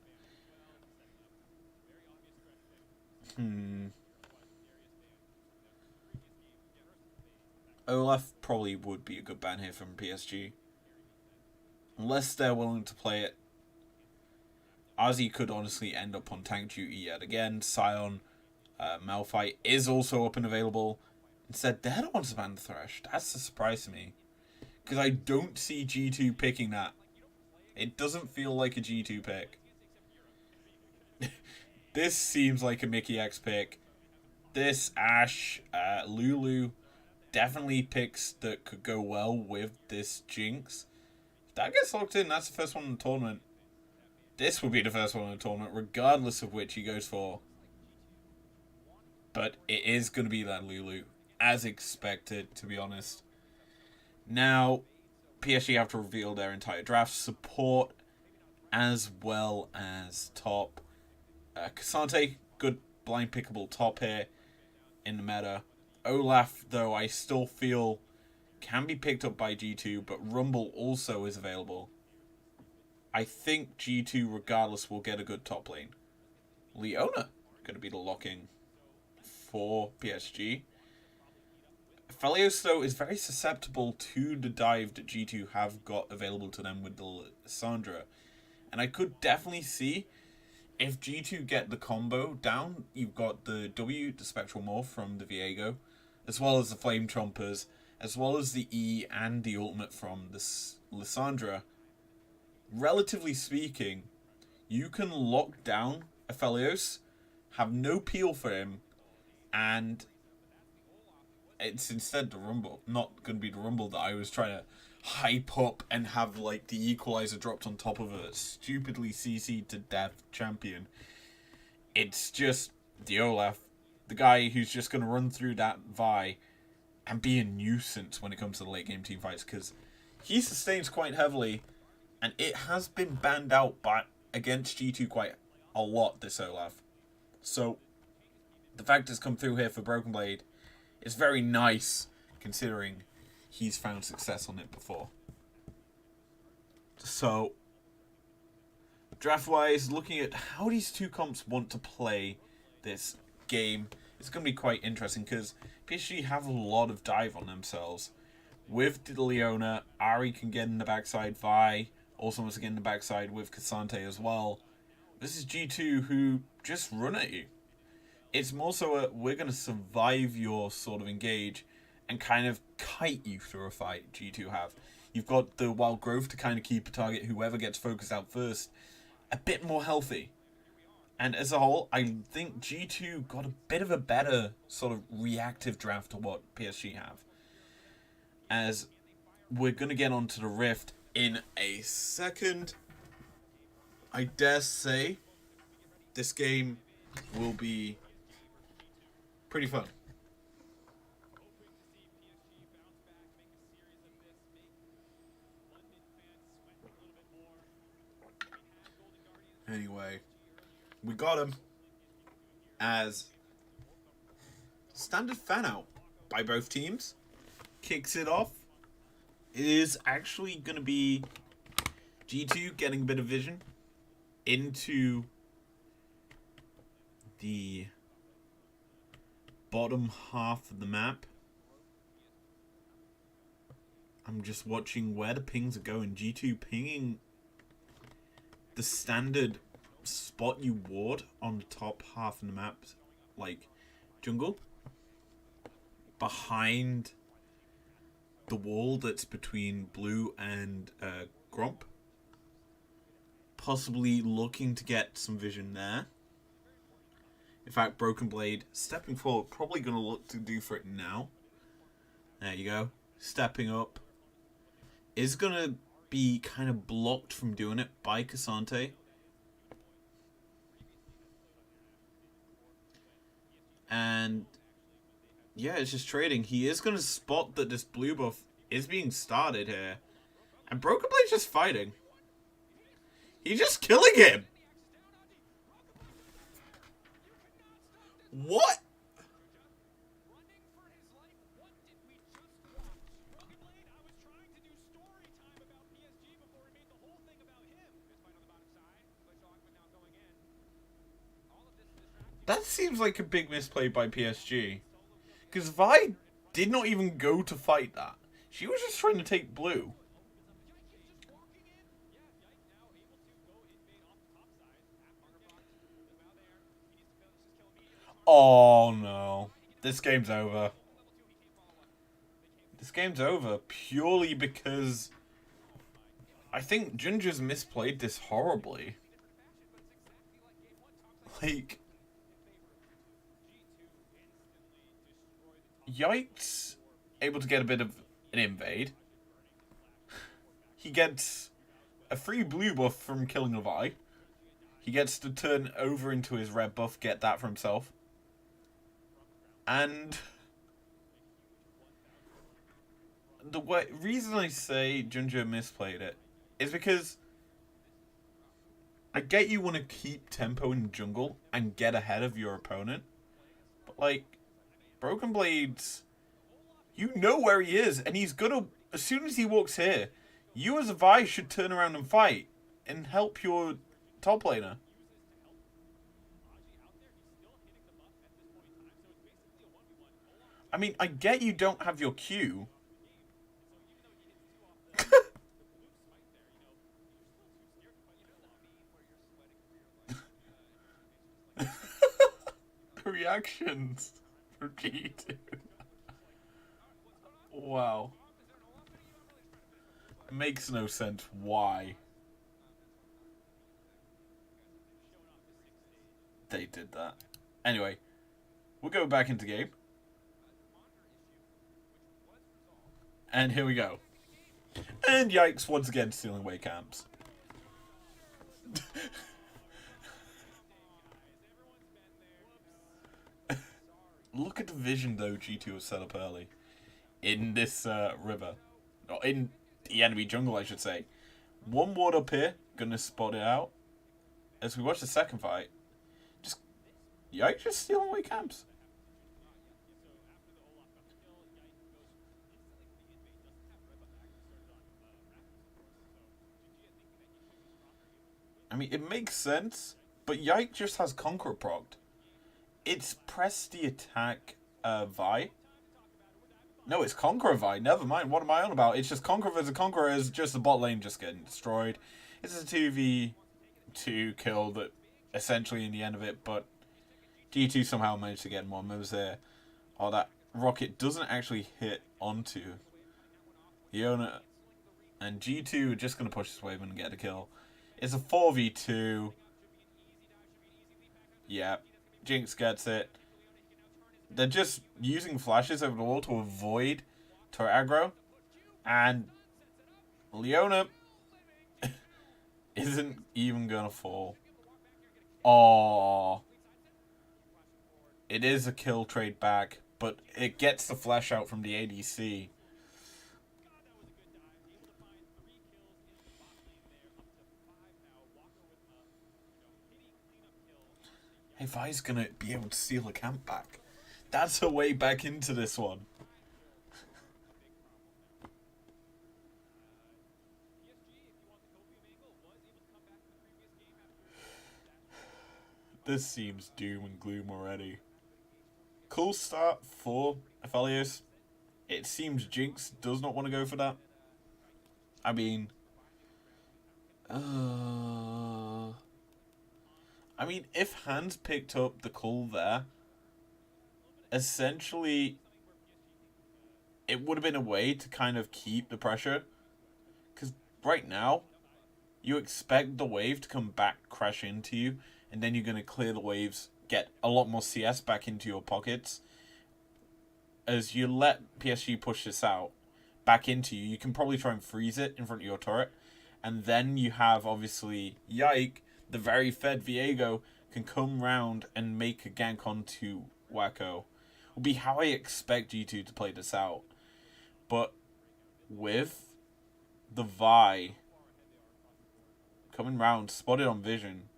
Olaf probably would be a good ban here from PSG. Unless they're willing to play it. Ozzy could honestly end up on tank duty yet again. Scion, Malphite is also up and available. Instead, they're the ones to ban the Thresh. That's a surprise to me. Because I don't see G2 picking that. It doesn't feel like a G2 pick. This seems like a Mickey X pick. This Ashe, Lulu, definitely picks that could go well with this Jinx. If that gets locked in, that's the first one in the tournament. This will be the first one in the tournament, regardless of which he goes for. But it is going to be that Lulu, as expected, to be honest. Now, PSG have to reveal their entire draft support, as well as top. Cassante, good blind pickable top here in the meta. Olaf, though, I still feel can be picked up by G2, but Rumble also is available. I think G2, regardless, will get a good top lane. Leona, going to be the locking for PSG. Felios, though, is very susceptible to the dive that G2 have got available to them with the Lissandra. And I could definitely see if G2 get the combo down, you've got the W, the Spectral Morph from the Viego, as well as the Flame Chompers, as well as the E and the ultimate from the Lissandra. Relatively speaking, you can lock down Aphelios, have no peel for him, and it's instead the Rumble. Not going to be the Rumble that I was trying to hype up and have like the equalizer dropped on top of a stupidly CC'd to death champion. It's just the Olaf, the guy who's just going to run through that Vi and be a nuisance when it comes to the late game team fights, because he sustains quite heavily, and it has been banned out by against G2 quite a lot, this Olaf. So the fact it's come through here for Broken Blade is very nice, considering he's found success on it before. So, draft-wise, looking at how these two comps want to play this game, it's going to be quite interesting, because PSG have a lot of dive on themselves. With the Leona, Ahri can get in the backside, Vi also wants to get in the backside with Cassante as well. This is G2 who just run at you. It's more so a, we're going to survive your sort of engage and kind of kite you through a fight. G2 have. You've got the Wild Growth to kind of keep a target, whoever gets focused out first, a bit more healthy. And as a whole, I think G2 got a bit of a better sort of reactive draft to what PSG have. As we're going to get onto the Rift in a second. I dare say this game will be pretty fun. Anyway, we got him as standard fan out by both teams. Kicks it off. It is actually going to be G2 getting a bit of vision into the bottom half of the map. I'm just watching where the pings are going. G2 pinging the standard spot you ward on the top half of the map, like jungle, behind the wall that's between blue and Gromp. Possibly looking to get some vision there. In fact, Broken Blade stepping forward, probably going to look to do for it now. There you go. Stepping up. Is going to be kind of blocked from doing it by Cassante. And yeah, it's just trading. He is going to spot that this blue buff is being started here. And Broken Blade's just fighting. He's just killing him. What? That seems like a big misplay by PSG. Because Vi did not even go to fight that. She was just trying to take blue. Oh no. This game's over. This game's over purely because I think Ginger's misplayed this horribly. Like, Yikes able to get a bit of an invade. He gets a free blue buff from killing Levi. He gets to turn over into his red buff, get that for himself. And the reason I say Ginger misplayed it is because I get you want to keep tempo in jungle and get ahead of your opponent. But, like, Broken Blades, you know where he is, and he's gonna, as soon as he walks here, you as a Vi should turn around and fight and help your top laner. I mean, I get you don't have your Q. Reactions for G2. Wow. Makes no sense why they did that. Anyway, we'll go back into game. And here we go. And Yikes once again stealing away camps. Look at the vision though G2 has set up early. In this river. Or in the enemy jungle, I should say. One ward up here, gonna spot it out. As we watch the second fight, Yikes just stealing away camps. I mean, it makes sense, but Yike just has Conqueror procced. It's press the attack Vi. No, it's Conqueror Vi. Never mind. What am I on about? It's just Conqueror versus Conqueror is just the bot lane just getting destroyed. It's a 2v2 kill that essentially in the end of it, but G2 somehow managed to get more moves there. Oh, that rocket doesn't actually hit onto Leona. And G2 are just going to push this wave and get a kill. It's a 4v2. Yeah, Jinx gets it. They're just using flashes over the wall to avoid turret aggro. And Leona isn't even going to fall. Oh, it is a kill trade back, but it gets the flash out from the ADC. Hey, Vi's gonna be able to steal a camp back. That's her way back into this one. This seems doom and gloom already. Cool start for Aphelios. It seems Jinx does not want to go for that. I mean, if Hans picked up the call there, essentially, it would have been a way to kind of keep the pressure. Because right now, you expect the wave to come back, crash into you, and then you're going to clear the waves, get a lot more CS back into your pockets. As you let PSG push this out, back into you, you can probably try and freeze it in front of your turret. And then you have, obviously, Yike, the very fed Viego, can come round and make a gank onto Wacko. Will be how I expect G2 to play this out. But with the Vi coming round, spotted on vision,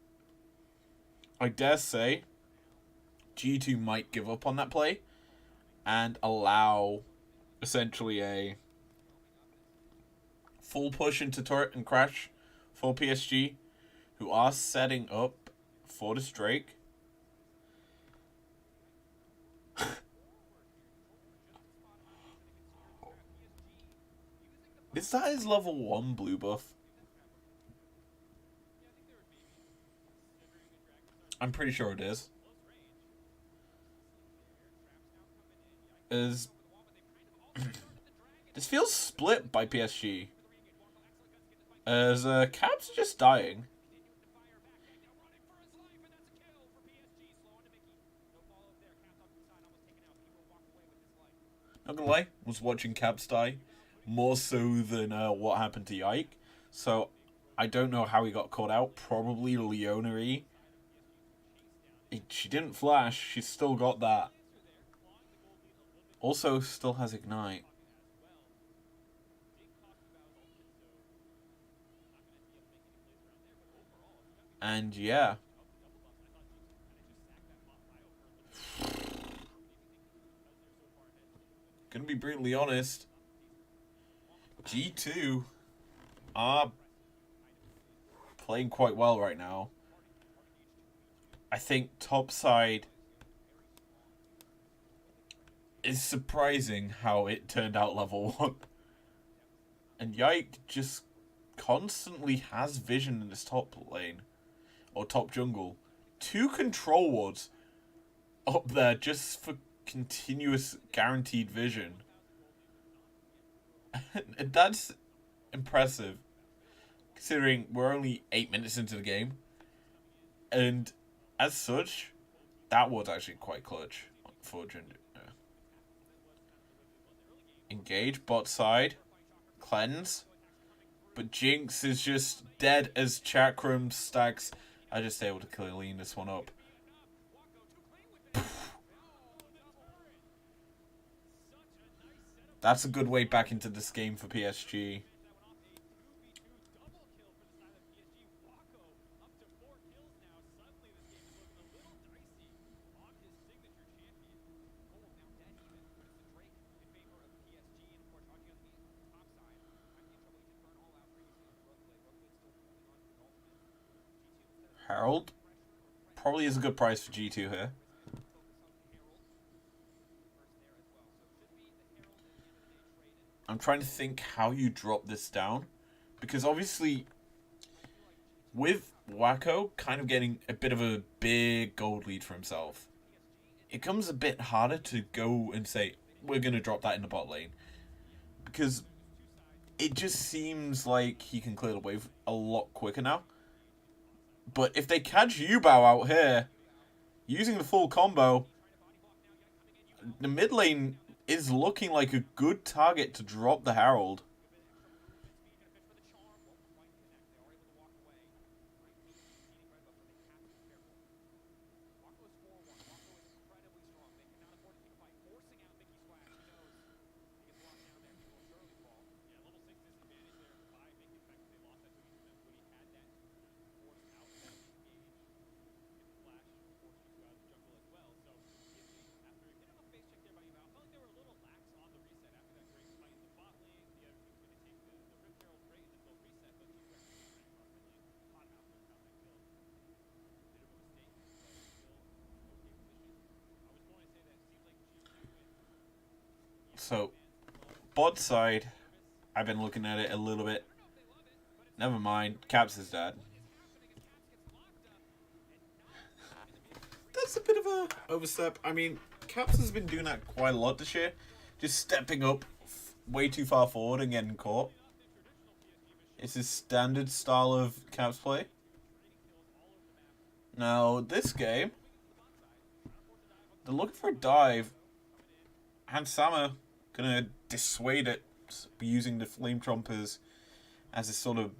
I dare say G2 might give up on that play and allow essentially a full push into turret and crash for PSG, who are setting up for this Drake. Is that his level 1 blue buff? I'm pretty sure it is. Is this feels split by PSG? As Cap's just dying. Not gonna lie, was watching Caps die more so than what happened to Yike. So I don't know how he got caught out. Probably Leonery. She didn't flash. She's still got that. Also, still has Ignite. And yeah. Gonna be brutally honest. G2 are playing quite well right now. I think topside is surprising how it turned out level 1. And Yike just constantly has vision in his top lane. Or top jungle. 2 control wards up there just for continuous guaranteed vision. And that's impressive. Considering we're only 8 minutes into the game. And as such, that was actually quite clutch for Ginger. Engage, bot side. Cleanse. But Jinx is just dead as Chakram stacks. I just able to clean this one up. That's a good way back into this game for PSG. Herald probably is a good price for G2 here. I'm trying to think how you drop this down. Because obviously, with Wacko kind of getting a bit of a big gold lead for himself, it comes a bit harder to go and say, we're going to drop that in the bot lane. Because it just seems like he can clear the wave a lot quicker now. But if they catch Yubao out here, using the full combo, the mid lane is looking like a good target to drop the Herald. So, bot side, I've been looking at it a little bit. Never mind, Caps is dead. That's a bit of a overstep. I mean, Caps has been doing that quite a lot this year. Just stepping up way too far forward and getting caught. It's his standard style of Caps play. Now, this game, they're looking for a dive. And Sama gonna dissuade it using the Flame Trompers as a sort of,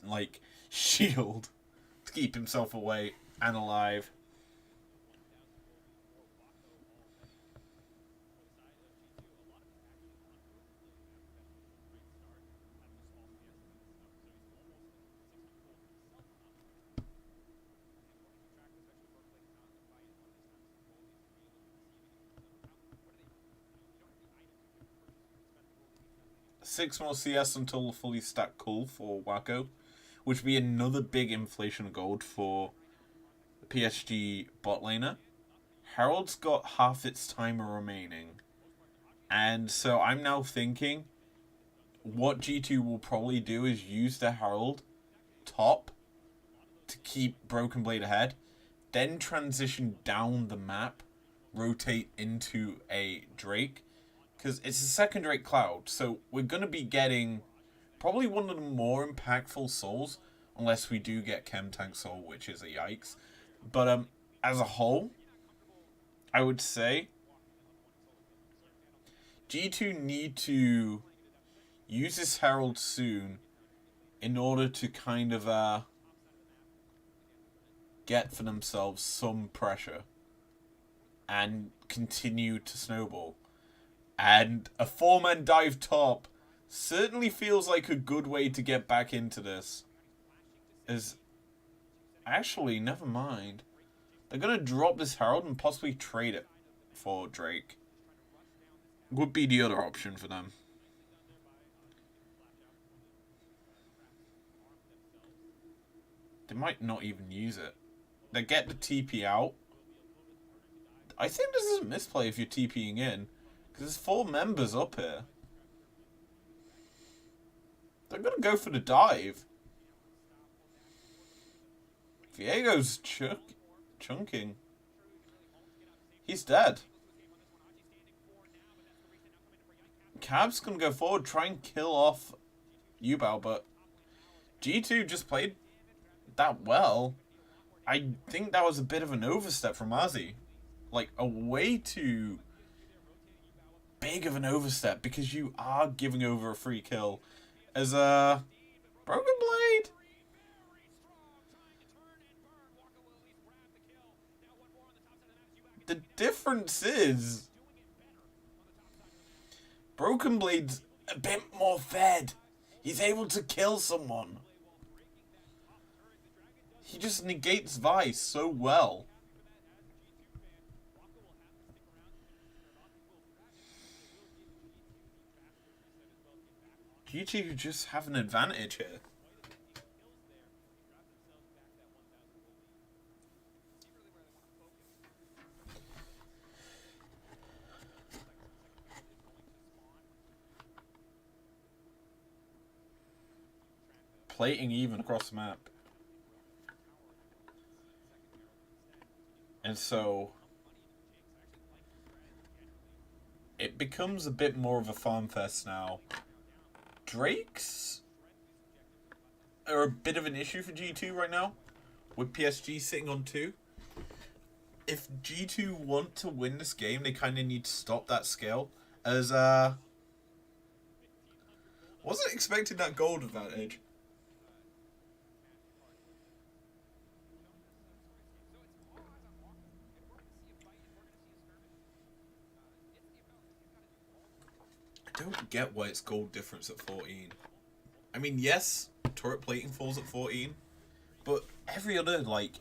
like, shield to keep himself away and alive. Six more CS until fully stacked cool for Wacko, which would be another big inflation of gold for the PSG bot laner. Herald's got half its timer remaining. And so I'm now thinking, what G2 will probably do is use the Herald top to keep Broken Blade ahead, then transition down the map, rotate into a Drake, because it's a second Drake Cloud, so we're going to be getting probably one of the more impactful souls, unless we do get Chem Tank Soul, which is a yikes. But as a whole, I would say G2 need to use this Herald soon in order to kind of get for themselves some pressure and continue to snowball. And a 4-man dive top certainly feels like a good way to get back into this. Actually, never mind. They're going to drop this Herald and possibly trade it for Drake. Would be the other option for them. They might not even use it. They get the TP out. I think this is a misplay if you're TPing in, because there's 4 members up here. They're going to go for the dive. Viego's chunking. He's dead. Cab's going to go forward, try and kill off Yubao, but G2 just played that well. I think that was a bit of an overstep from Azzy. Like, a way too big of an overstep, because you are giving over a free kill as a Broken Blade. The difference is Broken Blade's a bit more fed. He's able to kill someone. He just negates Vice so well. G2 just have an advantage here. Plating even across the map. And so it becomes a bit more of a farm fest now. Drakes are a bit of an issue for G2 right now, with PSG sitting on 2. If G2 want to win this game, they kind of need to stop that scale. As wasn't expecting that gold advantage. I don't get why it's gold difference at 14. I mean, yes, turret plating falls at 14, but every other, like,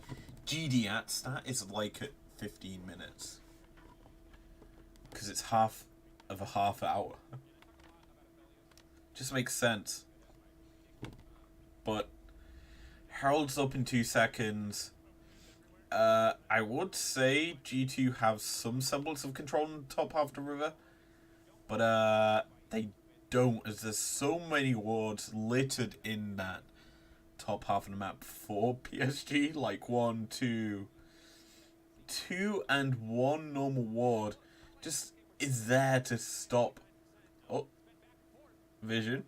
GD at stat is, like, at 15 minutes. Because it's half of a half hour. Just makes sense. But Herald's up in 2 seconds. I would say G2 have some semblance of control on the top half of the river. But they don't, as there's so many wards littered in that top half of the map for PSG. Like 1, 2, 2 and 1 normal ward just is there to stop. Oh, vision.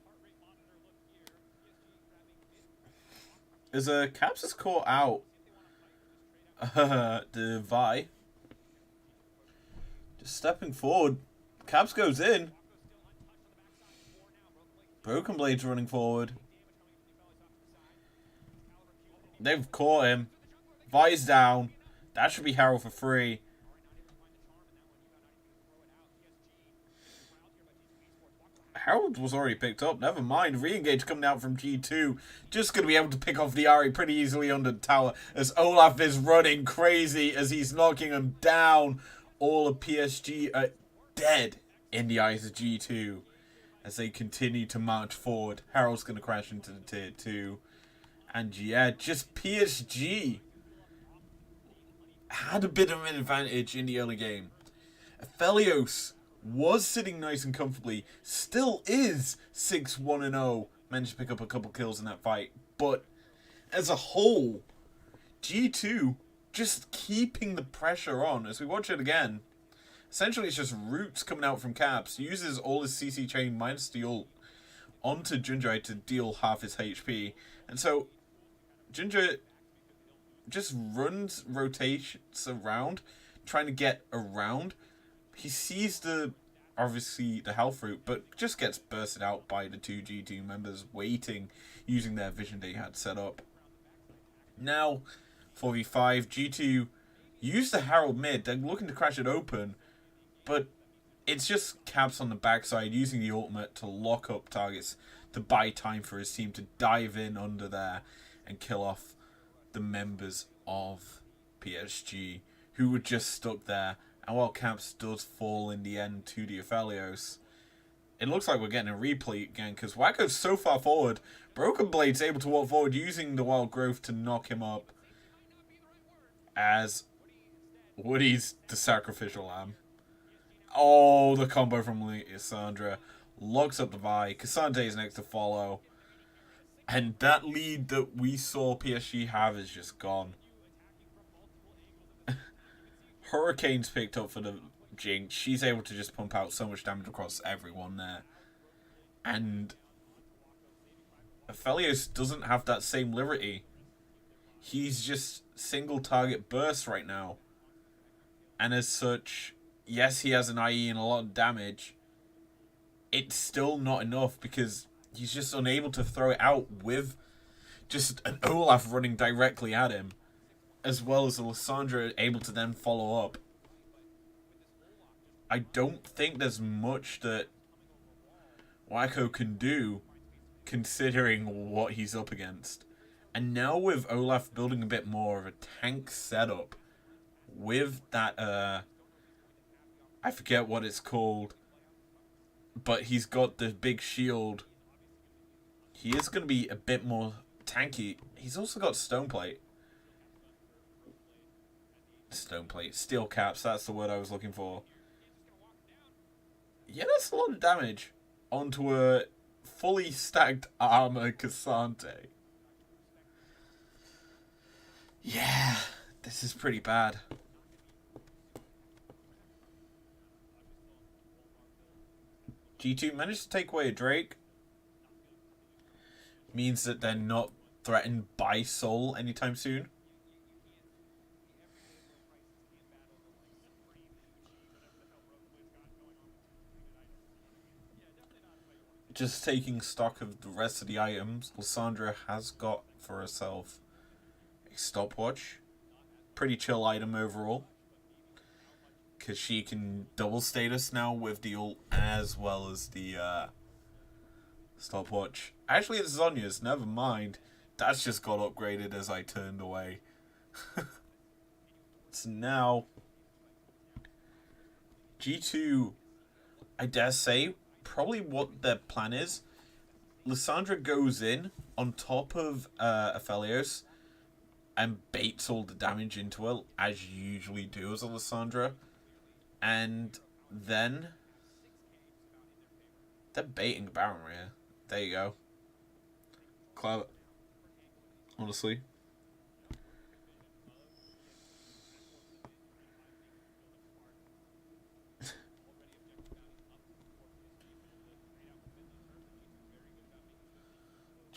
As Caps is caught out the Vi. Just stepping forward. Caps goes in. Broken Blade's running forward. They've caught him. Vi's down. That should be Herald for free. Herald was already picked up. Never mind. Re-engage coming out from G2. Just going to be able to pick off the Ari pretty easily under the tower. As Olaf is running crazy as he's knocking him down. All of PSG are dead in the eyes of G2 as they continue to march forward. Herald's going to crash into the tier 2. And yeah, just PSG had a bit of an advantage in the early game. Aphelios was sitting nice and comfortably, still is 6-1-0, managed to pick up a couple kills in that fight. But as a whole, G2 just keeping the pressure on. As we watch it again, essentially it's just roots coming out from Caps. He uses all his CC chain minus the ult onto Ginger to deal half his HP. And so Ginger just runs rotations around, trying to get around. He sees obviously the health route, but just gets bursted out by the two G2 members waiting, using their vision they had set up. Now, 4v5, G2 use the Herald mid. They're looking to crash it open, but it's just Caps on the backside using the ultimate to lock up targets, to buy time for his team to dive in under there and kill off the members of PSG, who were just stuck there. And while Caps does fall in the end to the Aphelios, it looks like we're getting a replay again, because Wacko's so far forward. Broken Blade's able to walk forward using the Wild Growth to knock him up, as Woody's the sacrificial lamb. Oh, the combo from Lissandra locks up the Vi. Cassante is next to follow. And that lead that we saw PSG have is just gone. Hurricane's picked up for the Jinx. She's able to just pump out so much damage across everyone there. And Aphelios doesn't have that same liberty. He's just single target burst right now. And as such, yes, he has an IE and a lot of damage. It's still not enough because he's just unable to throw it out with just an Olaf running directly at him, as well as Lissandra able to then follow up. I don't think there's much that Wacko can do considering what he's up against. And now with Olaf building a bit more of a tank setup with that, I forget what it's called, but he's got the big shield. He is going to be a bit more tanky. He's also got Stoneplate. Stoneplate. Steel Caps, that's the word I was looking for. Yeah, that's a lot of damage onto a fully stacked armor Cassante. Yeah, this is pretty bad. G2 managed to take away a Drake. Means that they're not threatened by Soul anytime soon. Just taking stock of the rest of the items, Lissandra has got for herself a stopwatch. Pretty chill item overall, because she can double status now with the ult as well as the stopwatch. Actually, it's Zonya's, never mind. That's just got upgraded as I turned away. So now, G2, I dare say, probably what their plan is. Lissandra goes in on top of Aphelios and baits all the damage into her, as you usually do as a Lissandra. And then they're baiting Baron here. There you go. Clever. Honestly.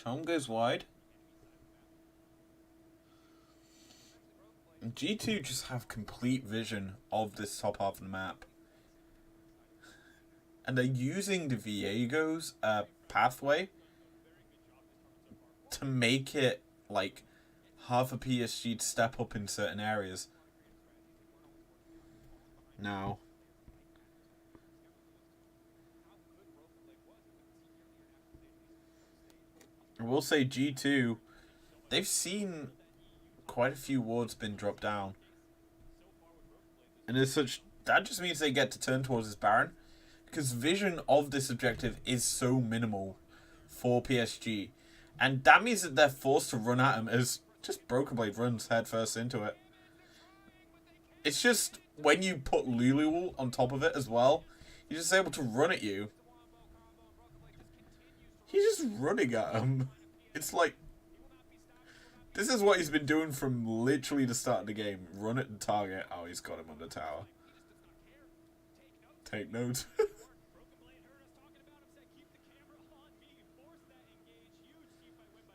Chom goes wide. And G2 just have complete vision of this top half of the map. And they're using the Viego's pathway to make it like half a PSG to step up in certain areas. Now, I will say G2, they've seen quite a few wards been dropped down. And as such, that just means they get to turn towards this Baron. Because vision of this objective is so minimal for PSG. And that means that they're forced to run at him as just Broken Blade runs headfirst into it. It's just, when you put Lulu on top of it as well, He's just able to run at you. He's just running at him. It's like, this is what he's been doing from literally the start of the game. Run at the target. Oh, he's got him on the tower. Take note.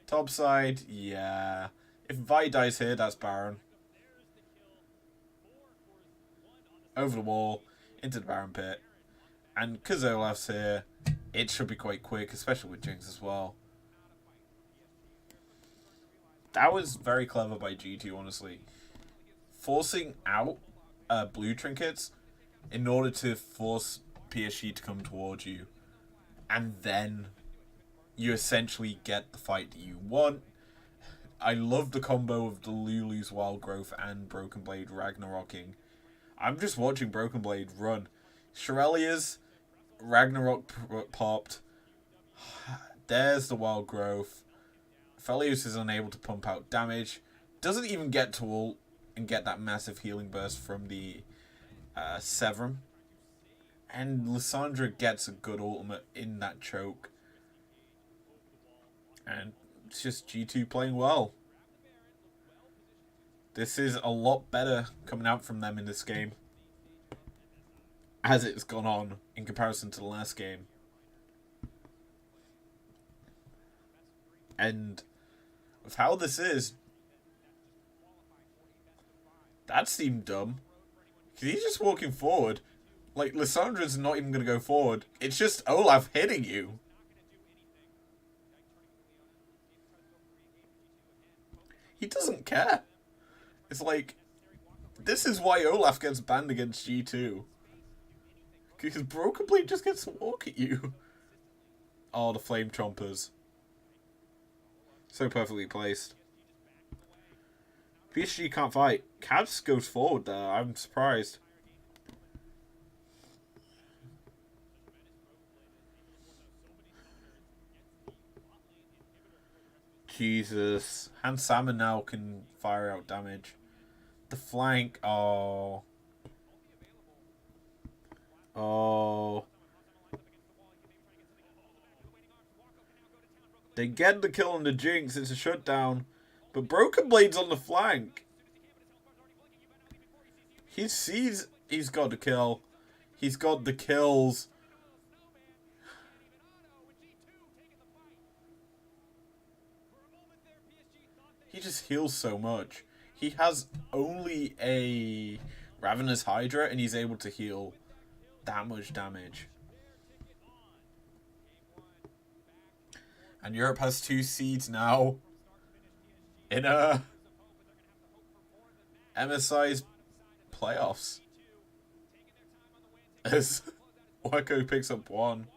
Top side, yeah. If Vi dies here, that's Baron. Over the wall, into the Baron pit. And because Olaf's here, it should be quite quick, especially with Jinx as well. That was very clever by G2, honestly. Forcing out blue trinkets in order to force PSG to come towards you. And then you essentially get the fight that you want. I love the combo of the Lulu's Wild Growth and Broken Blade Ragnarocking. I'm just watching Broken Blade run. Shirelia's Ragnarok popped. There's the Wild Growth. Felios is unable to pump out damage. Doesn't even get to ult and get that massive healing burst from the Severum. And Lissandra gets a good ultimate in that choke. And it's just G2 playing well. This is a lot better coming out from them in this game, as it's gone on in comparison to the last game. And with how this is, that seemed dumb. Because he's just walking forward. Like, Lissandra's not even going to go forward. It's just Olaf hitting you. He doesn't care. It's like, this is why Olaf gets banned against G2. Because Broken Blade just gets to walk at you. Oh, the Flame Chompers. So perfectly placed. PSG can't fight. Cavs goes forward there. I'm surprised. Jesus. Hans Salmon now can fire out damage. The flank. Oh. Oh. They get the kill on the Jinx. It's a shutdown. But Broken Blade's on the flank. He sees he's got the kill. He's got the kills. He just heals so much. He has only a Ravenous Hydra and he's able to heal that much damage. And Europe has 2 seeds now in MSI's playoffs. As Wacko picks up 1.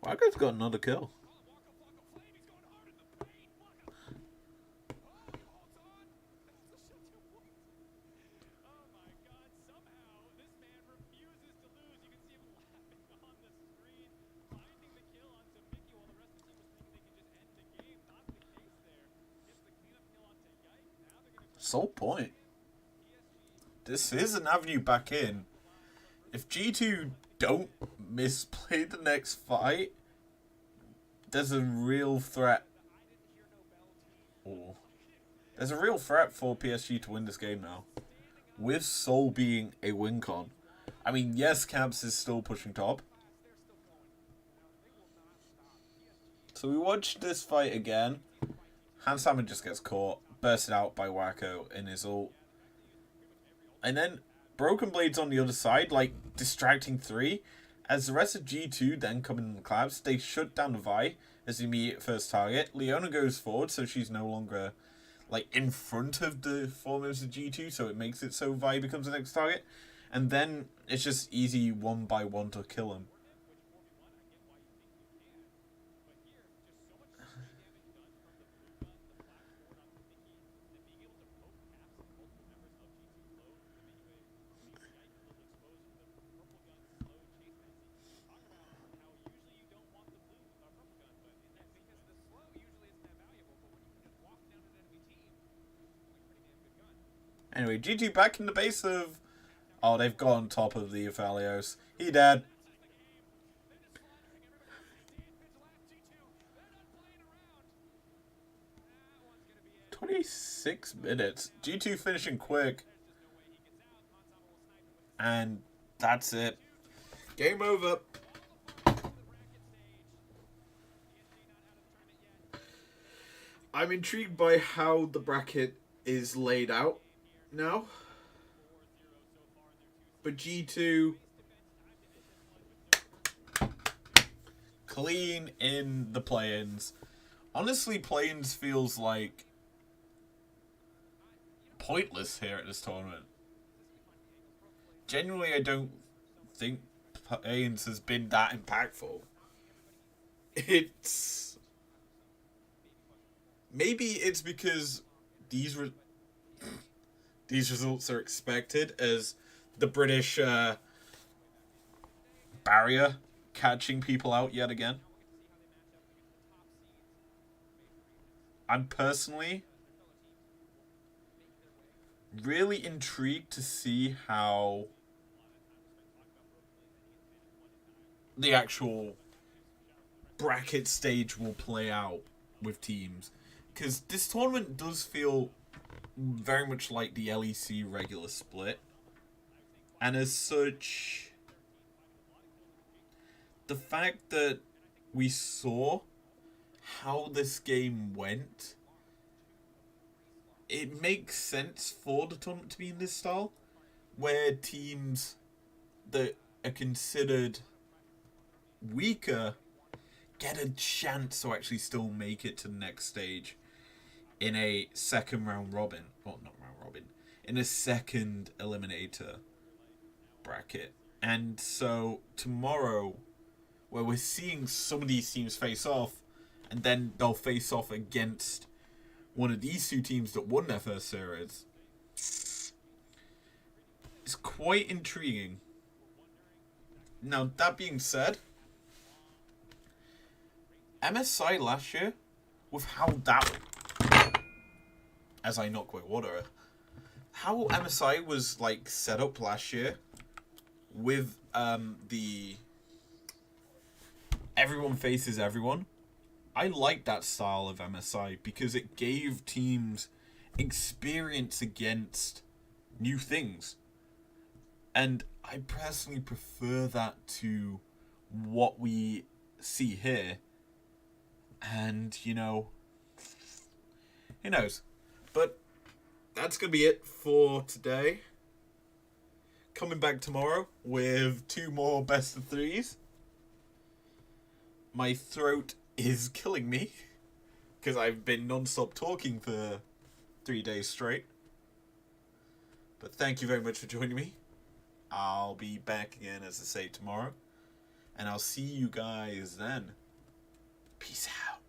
Wacko's got another kill. Sole point. This is an avenue back in. If G2 don't misplay the next fight, there's a real threat. Oh. There's a real threat for PSG to win this game now. With Seoul being a win con. I mean, yes, Camps is still pushing top. So we watched this fight again. Hans Salmon just gets caught, bursted out by Wacko in his ult. And then Broken Blade's on the other side, like, distracting 3. As the rest of G2 then come in the collapse, they shut down the Vi as the immediate first target. Leona goes forward, so she's no longer, like, in front of the 4 members of G2, so it makes it so Vi becomes the next target. And then it's just easy 1 by 1 to kill him. Anyway, G2 back in the base of... Oh, they've got on top of the Aphelios. He dead. $26. G2 finishing quick. And that's it. Game over. I'm intrigued by how the bracket is laid out now. But G2 clean in the play-ins. Honestly, play-ins feels like pointless here at this tournament. Genuinely, I don't think play-ins has been that impactful. It's... Maybe it's because these results are expected as the British barrier catching people out yet again. I'm personally really intrigued to see how the actual bracket stage will play out with teams. Because this tournament does feel very much like the LEC regular split. And as such, the fact that we saw how this game went, it makes sense for the tournament to be in this style, where teams that are considered weaker get a chance to actually still make it to the next stage in a second round robin. Well, not round robin. In a second eliminator bracket. And so tomorrow, where we're seeing some of these teams face off, and then they'll face off against one of these two teams that won their first series, it's quite intriguing. Now, that being said, MSI last year, with how that... As I not quite water, how MSI was like set up last year with the everyone faces everyone. I like that style of MSI because it gave teams experience against new things. And I personally prefer that to what we see here. And, you know, who knows? But that's going to be it for today. Coming back tomorrow with 2 more best of 3s. My throat is killing me because I've been non-stop talking for 3 days straight. But thank you very much for joining me. I'll be back again, as I say, tomorrow. And I'll see you guys then. Peace out.